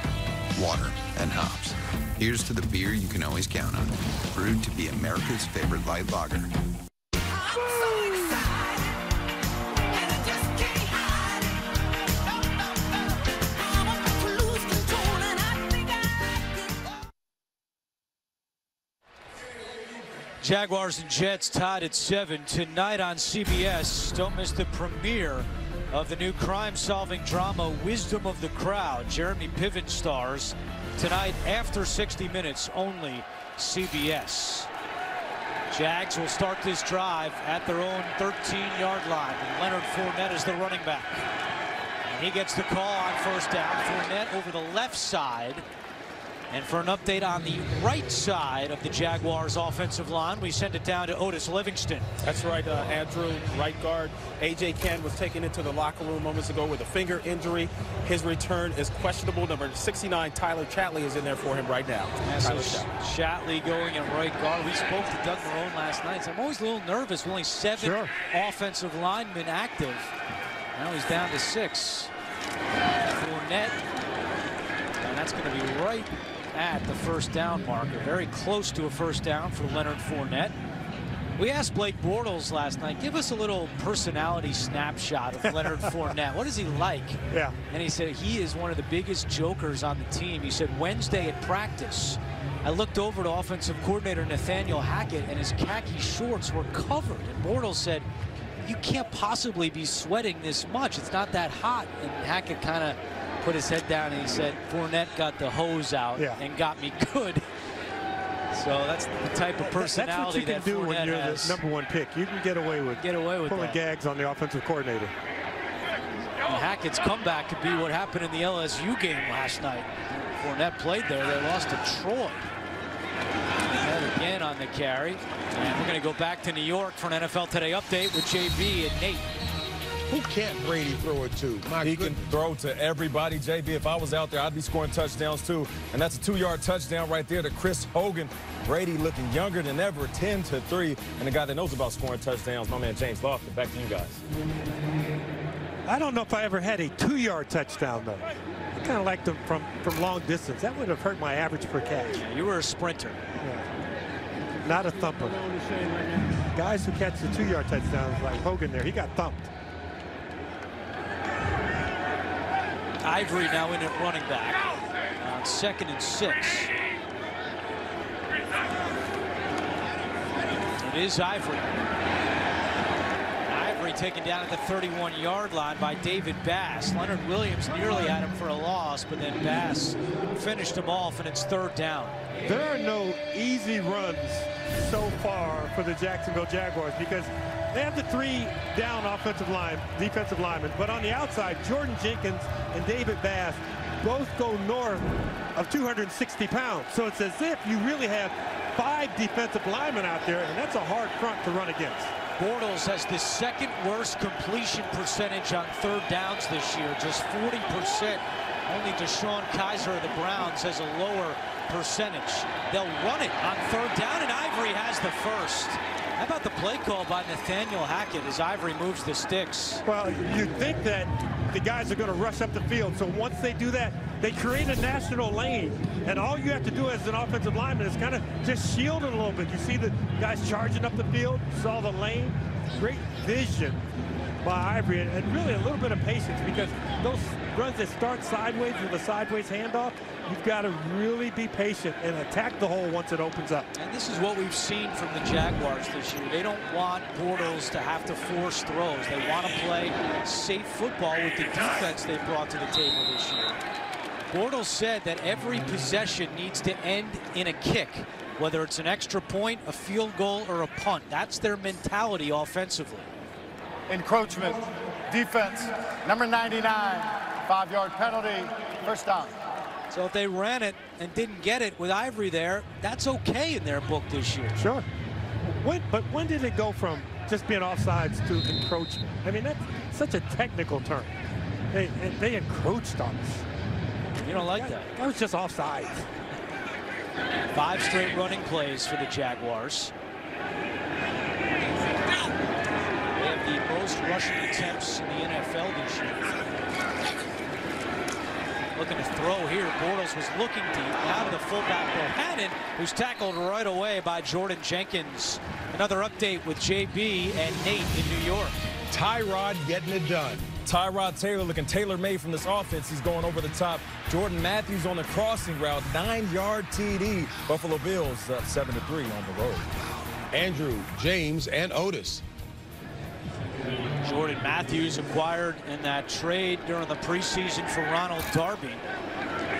water, and hops. Here's to the beer you can always count on. Brewed to be America's favorite light lager. Jaguars and Jets tied at 7 tonight on CBS. Don't miss the premiere of the new crime-solving drama Wisdom of the Crowd. Jeremy Piven stars tonight after 60 minutes, only CBS. Jags will start this drive at their own 13-yard line. And Leonard Fournette is the running back. And he gets the call on first down. Fournette over the left side. And for an update on the right side of the Jaguars offensive line, we send it down to Otis Livingston. That's right, Andrew, right guard. A.J. Ken was taken into the locker room moments ago with a finger injury. His return is questionable. Number 69, Tyler Chatley, is in there for him right now. Yeah, so Chatley going in right guard. We spoke to Doug Marrone last night. So I'm always a little nervous. Only 7 offensive linemen active. Now he's down to 6. Fournette. And that's going to be right at the first down marker. Very close to a first down for Leonard Fournette. We asked Blake Bortles last night, give us a little personality snapshot of Leonard Fournette. What is he like? Yeah. And he said he is one of the biggest jokers on the team. He said Wednesday at practice, I looked over to offensive coordinator Nathaniel Hackett and his khaki shorts were covered. And Bortles said, you can't possibly be sweating this much. It's not that hot. And Hackett kind of put his head down and he said, Fournette got the hose out and got me good. So that's the type of personality that Fournette when you're has. The #1 pick. You can get away with pulling that. gags on the offensive coordinator. And Hackett's comeback could be what happened in the LSU game last night. Fournette played there. They lost to Troy. And again on the carry. And we're going to go back to New York for an NFL Today update with JB and Nate. Who can't Brady throw it to? He can throw to everybody, JB. If I was out there, I'd be scoring touchdowns too. And that's a 2-yard touchdown right there to Chris Hogan. Brady looking younger than ever, 10-3. And the guy that knows about scoring touchdowns, my man James Lofton. Back to you guys. I don't know if I ever had a 2-yard touchdown, though. I kind of liked them from long distance. That would have hurt my average per catch. Yeah, you were a sprinter. Yeah. Not a thumper. Guys who catch the 2-yard touchdowns, like Hogan there, he got thumped. Ivory now in at running back on 2nd and 6. It is Ivory. Ivory taken down at the 31-yard line by David Bass. Leonard Williams nearly had him for a loss, but then Bass finished him off, and it's 3rd down. There are no easy runs so far for the Jacksonville Jaguars because they have the 3 down defensive linemen, but on the outside, Jordan Jenkins and David Bass both go north of 260 pounds. So it's as if you really have 5 defensive linemen out there, and that's a hard front to run against. Bortles has the 2nd worst completion percentage on 3rd downs this year, just 40%. Only DeShone Kaiser of the Browns has a lower percentage. They'll run it on 3rd down, and Ivory has the first. How about the play call by Nathaniel Hackett as Ivory moves the sticks? Well, you'd think that the guys are going to rush up the field. So once they do that, they create a national lane. And all you have to do as an offensive lineman is kind of just shield it a little bit. You see the guys charging up the field, saw the lane. Great vision by Ivory, and really a little bit of patience because those runs that start sideways with a sideways handoff, you've got to really be patient and attack the hole once it opens up. And this is what we've seen from the Jaguars this year. They don't want Bortles to have to force throws. They want to play safe football with the defense they brought to the table this year. Bortles said that every possession needs to end in a kick. whether it's an extra point, a field goal, or a punt. That's their mentality offensively. Encroachment, defense, number 99, 5-yard penalty, first down. So if they ran it and didn't get it with Ivory there, that's okay in their book this year. Sure. But when did it go from just being offsides to encroachment? I mean, that's such a technical term. They encroached on us. You don't like that? That was just offsides. 5 straight running plays for the Jaguars. They have the most rushing attempts in the NFL this year. Looking to throw here. Bortles was looking deep. Now to the fullback, Bohannon, who's tackled right away by Jordan Jenkins. Another update with JB and Nate in New York. Tyrod getting it done. Tyrod Taylor looking tailor-made from this offense. He's going over the top. Jordan Matthews on the crossing route, 9-yard TD. Buffalo Bills up 7-3 on the road. Andrew, James, and Otis. Jordan Matthews acquired in that trade during the preseason for Ronald Darby.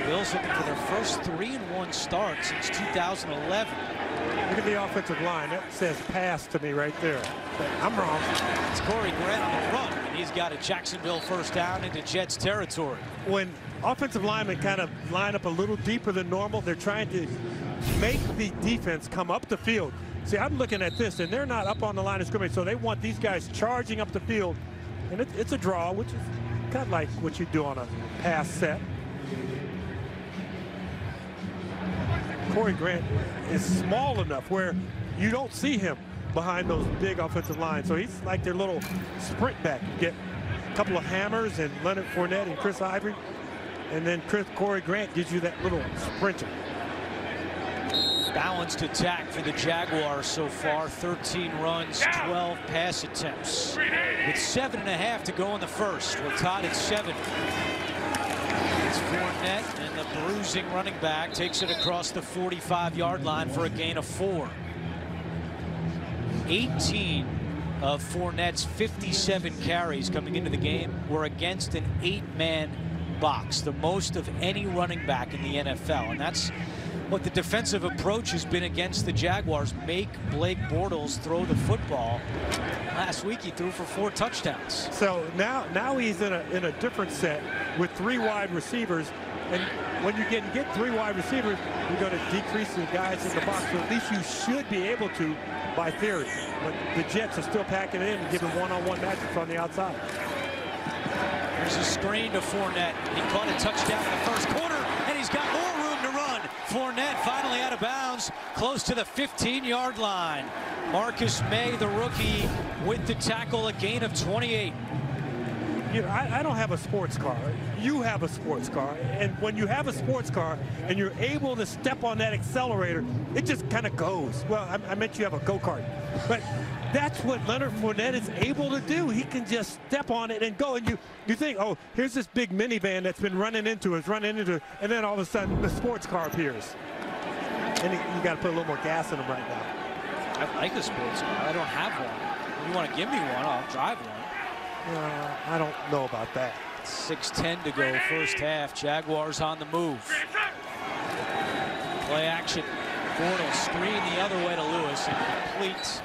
Bills looking for their first 3-1 start since 2011. Look at the offensive line. That says pass to me right there. But I'm wrong. It's Corey Grant on the run, and he's got a Jacksonville first down into Jets territory. When offensive linemen kind of line up a little deeper than normal, they're trying to make the defense come up the field. See, I'm looking at this, and they're not up on the line of scrimmage, so they want these guys charging up the field. And it's a draw, which is kind of like what you do on a pass set. Corey Grant is small enough where you don't see him behind those big offensive lines. So he's like their little sprint back. You get a couple of hammers and Leonard Fournette and Chris Ivory. And then Corey Grant gives you that little sprinter. Balanced attack for the Jaguars so far. 13 runs, 12 pass attempts. With 7.5 to go in the first. We're tied at 7. It's Fournette, and the bruising running back takes it across the 45-yard line for a gain of 4. 18 of Fournette's 57 carries coming into the game were against an 8-man box, the most of any running back in the NFL. And that's what the defensive approach has been against the Jaguars. Make Blake Bortles throw the football. Last week he threw for 4 touchdowns. So now he's in a different set with 3 wide receivers. And when you get 3 wide receivers, you're going to decrease the guys in the box. So at least you should be able to, by theory. But the Jets are still packing it in and giving one-on-one matchups on the outside. There's a screen to Fournette. He caught a touchdown in the first quarter, and he's got more room to run. Fournette finally out of bounds, close to the 15-yard line. Marcus May, the rookie, with the tackle, a gain of 28. You know, I don't have a sports car. You have a sports car. And when you have a sports car and you're able to step on that accelerator, it just kind of goes. Well, I meant you have a go-kart. But that's what Leonard Fournette is able to do. He can just step on it and go. And you think, oh, here's this big minivan that's been running into us, and then all of a sudden the sports car appears. And you got to put a little more gas in them right now. I like the sports car. I don't have one. If you want to give me one, I'll drive one. I don't know about that. 6:10 to go, first half. Jaguars on the move. Play action. Bortles screen the other way to Lewis and complete.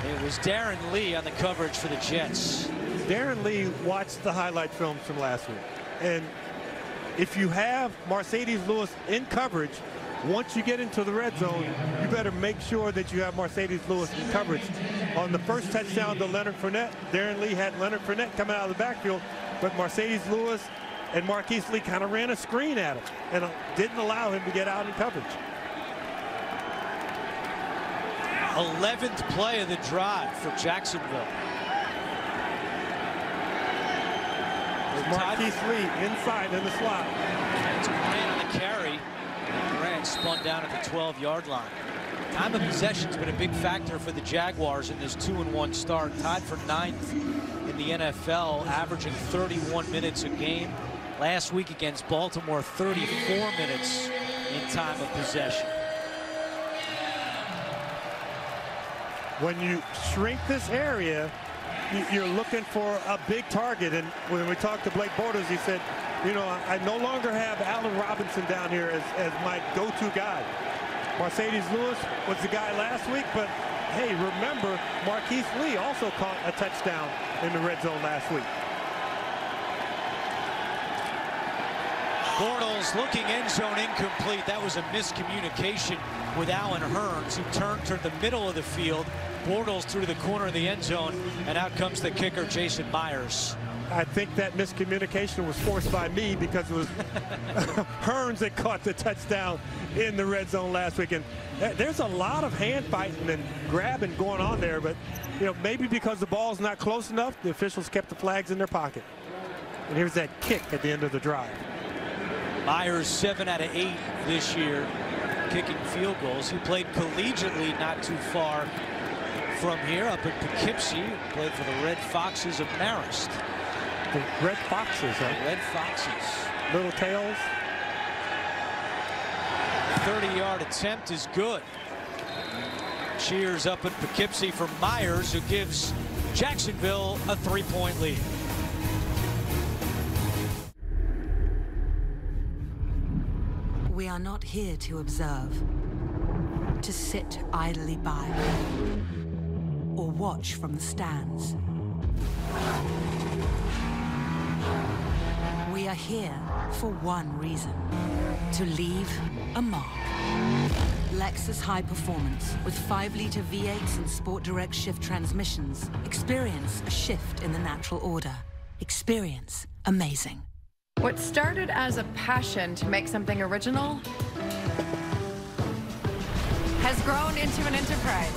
It was Darren Lee on the coverage for the Jets. Darren Lee watched the highlight films from last week. And if you have Mercedes Lewis in coverage, once you get into the red zone, you better make sure that you have Mercedes Lewis in coverage. On the first touchdown to Leonard Fournette, Darren Lee had Leonard Fournette coming out of the backfield, but Mercedes Lewis and Marquise Lee kind of ran a screen at him and didn't allow him to get out in coverage. 11th play of the drive for Jacksonville. Marquise Lee inside in the slot. It's Grant on the carry. Grant spun down at the 12-yard line. Time of possession's been a big factor for the Jaguars in this 2-1 start. Tied for 9th in the NFL, averaging 31 minutes a game. Last week against Baltimore, 34 minutes in time of possession. When you shrink this area, you're looking for a big target. And when we talked to Blake Bortles, he said, you know, I no longer have Allen Robinson down here as my go-to guy. Mercedes Lewis was the guy last week, but hey, remember, Marquise Lee also caught a touchdown in the red zone last week. Bortles looking end zone incomplete. That was a miscommunication with Allen Hurns, who turned toward the middle of the field. Bortles through the corner of the end zone, and out comes the kicker, Jason Myers. I think that miscommunication was forced by me because it was Hurns that caught the touchdown in the red zone last week. And there's a lot of hand fighting and grabbing going on there, but maybe because the ball's not close enough, the officials kept the flags in their pocket. And here's that kick at the end of the drive. Myers 7 out of 8 this year kicking field goals. He played collegiately not too far from here, up in Poughkeepsie. Played for the Red Foxes of Marist. The Red Foxes, huh? Red Foxes. Little tails. 30-yard attempt is good. Cheers up in Poughkeepsie for Myers, who gives Jacksonville a 3-point lead. We are not here to observe, to sit idly by, or watch from the stands. We are here for one reason: to leave a mark. Lexus High Performance with 5-liter V8s and Sport Direct shift transmissions. Experience a shift in the natural order. Experience amazing. What started as a passion to make something original has grown into an enterprise.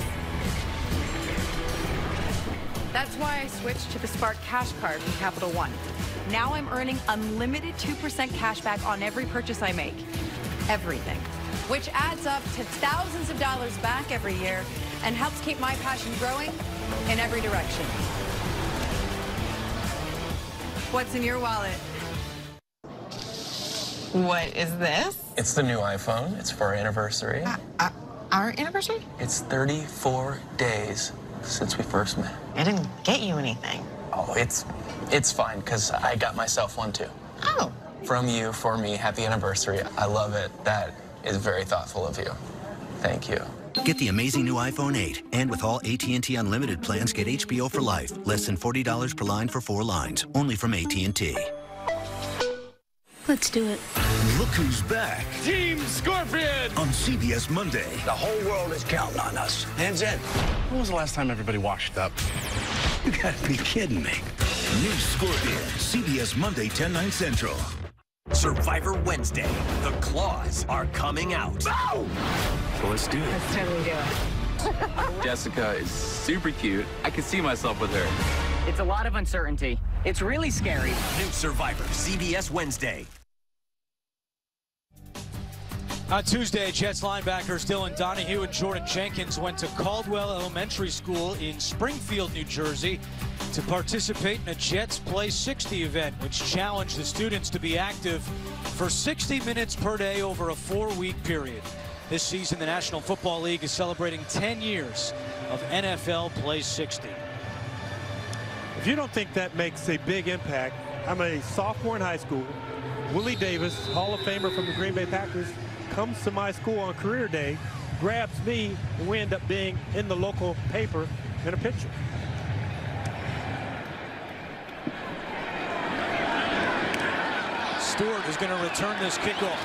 That's why I switched to the Spark Cash Card from Capital One. Now I'm earning unlimited 2% cash back on every purchase I make. Everything. Which adds up to thousands of dollars back every year and helps keep my passion growing in every direction. What's in your wallet? What is this? It's the new iPhone. It's for our anniversary. Our anniversary? It's 34 days since we first met. I didn't get you anything. Oh, it's fine, because I got myself one, too. Oh. From you, for me, happy anniversary. I love it. That is very thoughtful of you. Thank you. Get the amazing new iPhone 8. And with all AT&T Unlimited plans, get HBO for life. Less than $40 per line for 4 lines. Only from AT&T. Let's do it. Look who's back. Team Scorpion! On CBS Monday. The whole world is counting on us. Hands in. When was the last time everybody washed up? You gotta be kidding me. New Scorpion. CBS Monday, 10/9 Central. Survivor Wednesday. The claws are coming out. Bow! So let's do it. Let's totally do it. Jessica is super cute. I can see myself with her. It's a lot of uncertainty. It's really scary. New Survivor, CBS Wednesday. On Tuesday, Jets linebackers Dylan Donahue and Jordan Jenkins went to Caldwell Elementary School in Springfield, New Jersey, to participate in a Jets Play 60 event, which challenged the students to be active for 60 minutes per day over a 4-week period. This season, the National Football League is celebrating 10 years of NFL Play 60. If you don't think that makes a big impact, I'm a sophomore in high school. Willie Davis, Hall of Famer from the Green Bay Packers, comes to my school on career day, grabs me, and we end up being in the local paper in a picture. Stewart is going to return this kickoff.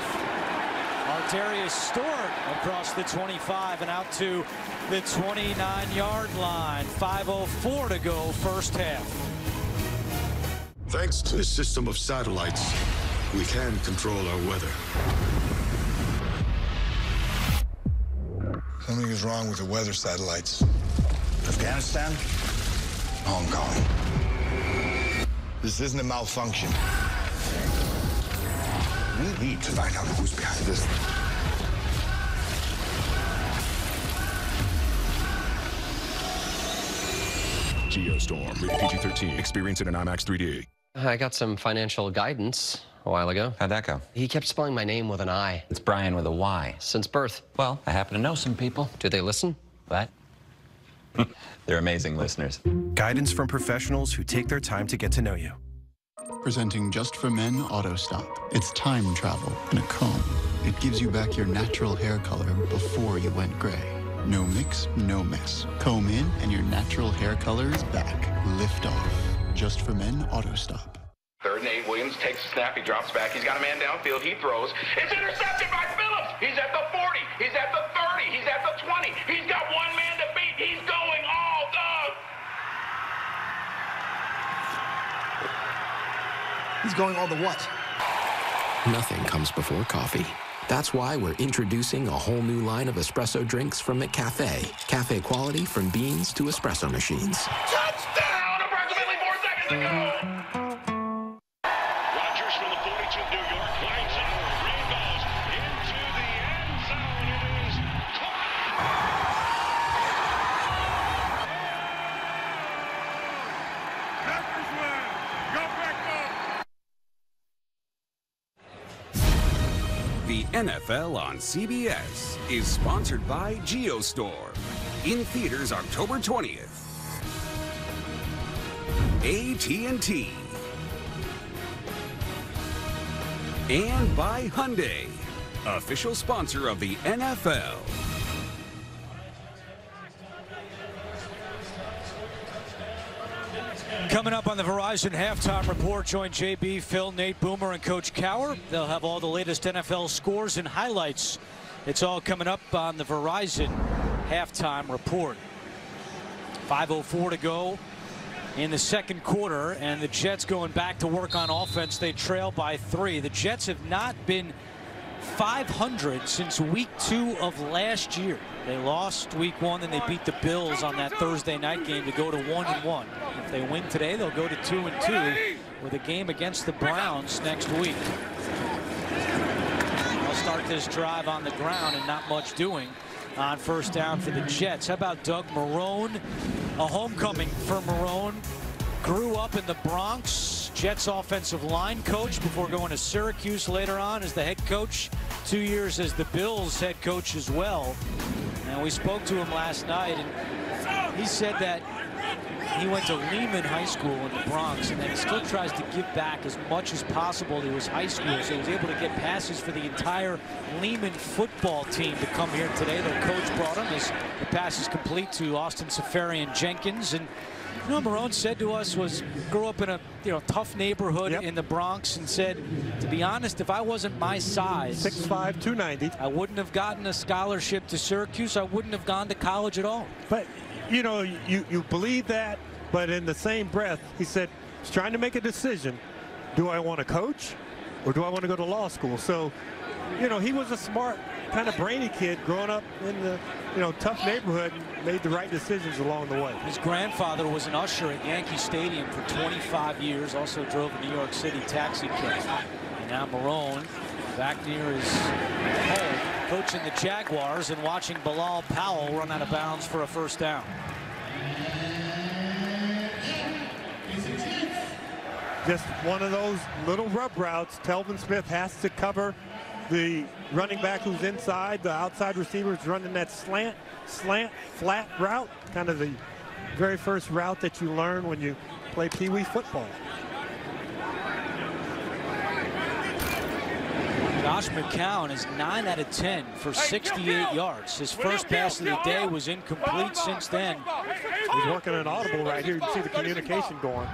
Arterius Stewart across the 25 and out to the 29-yard line. 5:04 to go, first half. Thanks to a system of satellites, we can control our weather. Something is wrong with the weather satellites. Afghanistan? Hong Kong. This isn't a malfunction. We need to find out who's behind this. Geostorm, rated PG-13. Experience it in IMAX 3D. I got some financial guidance a while ago. How'd that go? He kept spelling my name with an I. It's Brian with a Y. Since birth. Well, I happen to know some people. Do they listen? What? They're amazing listeners. Guidance from professionals who take their time to get to know you. Presenting Just for Men Auto Stop. It's time travel in a comb. It gives you back your natural hair color before you went gray. No mix, no mess. Comb in and your natural hair color is back. Lift off. Just for Men Auto Stop. 3rd and 8. Williams takes a snap. He drops back. He's got a man downfield. He throws. It's intercepted by Phillips. He's at the 40. He's at the 30. He's at the 20. He's got one man to beat. He's going all dog. He's going all the what? Nothing comes before coffee. That's why we're introducing a whole new line of espresso drinks from McCafe. Cafe quality from beans to espresso machines. Touchdown! Approximately 4 seconds to go. Rodgers from the 42 of New York lines up. Green goes into the end zone. It is Packers win. Go back up. The NFL on CBS is sponsored by GeoStore. In theaters October 20th. AT&T. And by Hyundai, official sponsor of the NFL. Coming up on the Verizon Halftime Report, join JB, Phil, Nate, Boomer, and Coach Cower. They'll have all the latest NFL scores and highlights. It's all coming up on the Verizon Halftime Report. 5:04 to go in the second quarter, and the Jets going back to work on offense. They trail by 3. The Jets have not been 500 since week 2 of last year. They lost week 1, and they beat the Bills on that Thursday night game to go to 1-1. If they win today, they'll go to 2-2 with a game against the Browns next week. They'll start this drive on the ground and not much doing on first down for the Jets. How about Doug Marrone? A homecoming for Marrone. Grew up in the Bronx. Jets offensive line coach before going to Syracuse later on as the head coach. 2 years as the Bills head coach as well. And we spoke to him last night, and he said that he went to Lehman High School in the Bronx, and that he still tries to give back as much as possible to his high school. So he was able to get passes for the entire Lehman football team to come here today. Their coach brought him as the pass is complete to Austin Safarian Jenkins. And you know, Marrone said to us grew up in a tough neighborhood in the Bronx, and said, to be honest, if I wasn't my size, 6'5", 290, I wouldn't have gotten a scholarship to Syracuse. I wouldn't have gone to college at all. But you know, you believe that, but in the same breath, he said he's trying to make a decision. Do I want to coach, or do I want to go to law school? So, you know, he was a smart, kind of brainy kid growing up in the tough neighborhood, and made the right decisions along the way. His grandfather was an usher at Yankee Stadium for 25 years, also drove a New York City taxi cab. And now Marrone back near his home, coaching the Jaguars and watching Bilal Powell run out of bounds for a first down. Just one of those little rub routes. Telvin Smith has to cover the running back who's inside. The outside receiver is running that slant, flat route, kind of the very first route that you learn when you play Pee Wee football. Josh McCown is 9 out of 10 for 68 yards. His first pass of the day was incomplete since then. He's working an audible right here. You can see the communication going.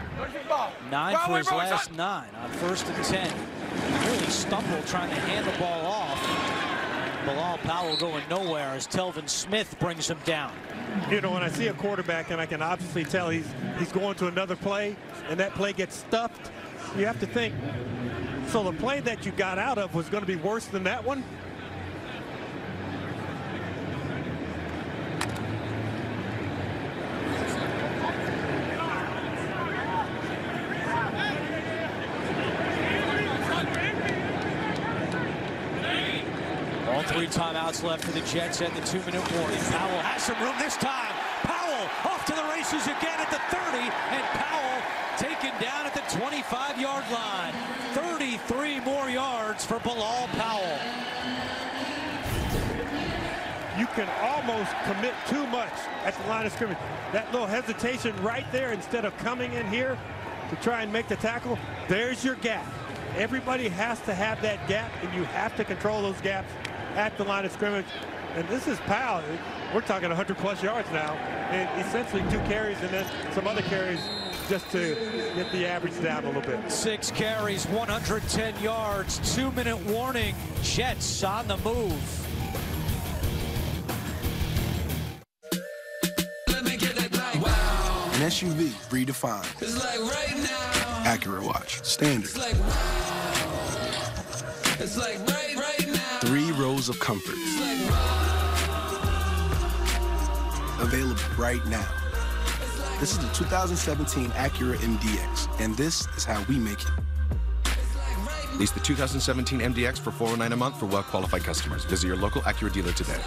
9 for his last 9 on 1st and 10. He really stumbled trying to hand the ball off. Bilal Powell going nowhere as Telvin Smith brings him down. You know, when I see a quarterback and I can obviously tell he's going to another play, and that play gets stuffed, you have to think, so the play that you got out of was going to be worse than that one? All 3 timeouts left for the Jets and the 2-minute warning. Powell has some room this time. Powell off to the races again at the 30, and Powell taken down at the 25-yard line. 33 more yards for Bilal Powell. You can almost commit too much at the line of scrimmage. That little hesitation right there, instead of coming in here to try and make the tackle, there's your gap. everybody has to have that gap, and you have to control those gaps at the line of scrimmage. And this is Powell. We're talking 100-plus yards now, and essentially 2 carries and then some other carries just to get the average down a little bit. 6 carries, 110 yards, 2-minute warning. Jets on the move. An SUV redefined. It's like right now. Acura watch, standard. It's like wow. It's like right now. 3 rows of comfort. It's like wow. Available right now. This is the 2017 Acura MDX, and this is how we make it. Lease the 2017 MDX for $409 a month for well-qualified customers. Visit your local Acura dealer today.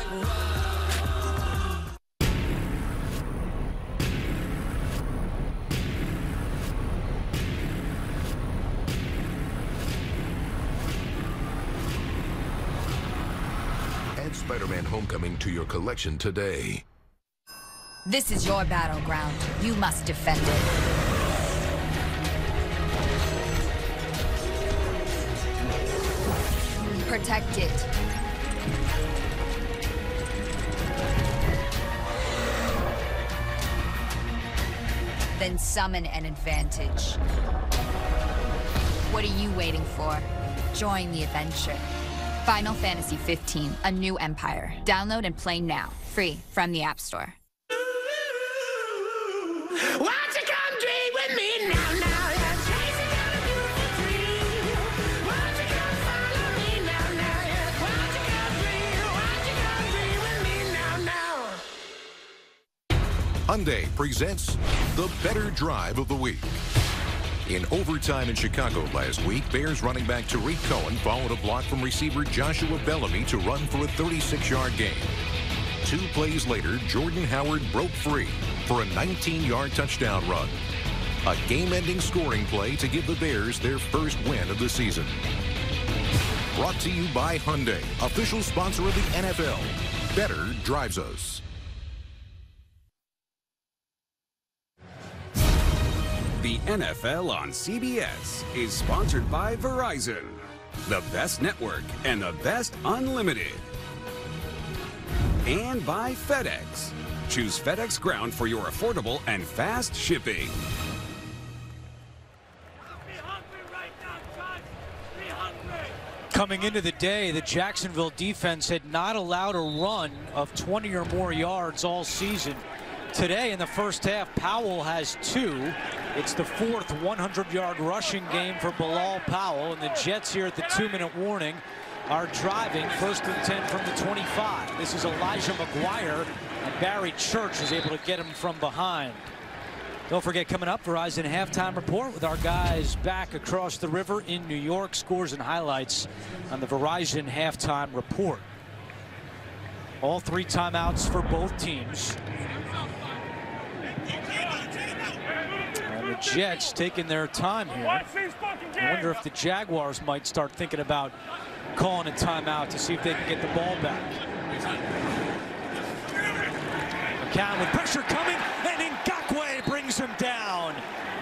Add Spider-Man Homecoming to your collection today. This is your battleground. You must defend it. Protect it. Then summon an advantage. What are you waiting for? Join the adventure. Final Fantasy 15, A New Empire. Download and play now. Free from the App Store. Won't you come dream with me now, now? Yeah, chasing down a beautiful dream. Won't you come follow me now, now? Yeah, won't you come dream with me now, now? Hyundai presents the better drive of the week. In overtime in Chicago last week, Bears running back Tariq Cohen followed a block from receiver Joshua Bellamy to run for a 36-yard gain. 2 plays later, Jordan Howard broke free for a 19-yard touchdown run. A game-ending scoring play to give the Bears their first win of the season. Brought to you by Hyundai, official sponsor of the NFL. Better drives us. The NFL on CBS is sponsored by Verizon, the best network and the best unlimited. And by FedEx. Choose FedEx Ground for your affordable and fast shipping. Coming into the day, the Jacksonville defense had not allowed a run of 20 or more yards all season. Today in the first half, Powell has 2. It's the 4th 100-yard rushing game for Bilal Powell, and the Jets here at the 2-minute warning are driving 1st and 10 from the 25. This is Elijah McGuire, and Barry Church is able to get him from behind. Don't forget, coming up, Verizon Halftime Report with our guys back across the river in New York. Scores and highlights on the Verizon Halftime Report. All 3 timeouts for both teams. And the Jets taking their time here. I wonder if the Jaguars might start thinking about calling a timeout to see if they can get the ball back. McCown with pressure coming, and Ngakoue brings him down.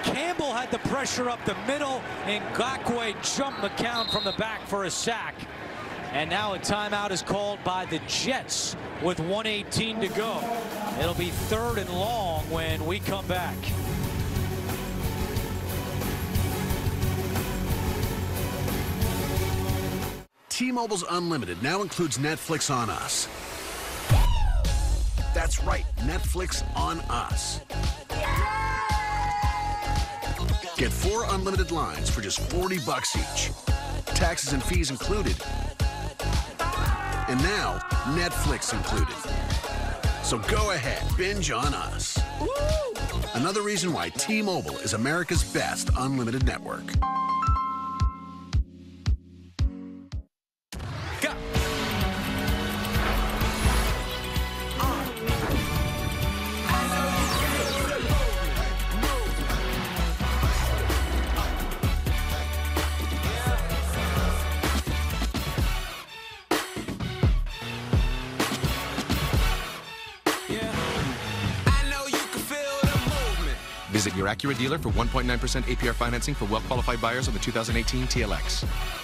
Campbell had the pressure up the middle, and Ngakoue jumped McCown from the back for a sack. And now a timeout is called by the Jets with 1:18 to go. It'll be 3rd and long when we come back. T-Mobile's Unlimited now includes Netflix on Us. That's right, Netflix on Us. Get 4 unlimited lines for just $40 each. Taxes and fees included. And now, Netflix included. So go ahead, binge on Us. Woo! Another reason why T-Mobile is America's best unlimited network. Visit your Acura dealer for 1.9% APR financing for well-qualified buyers on the 2018 TLX.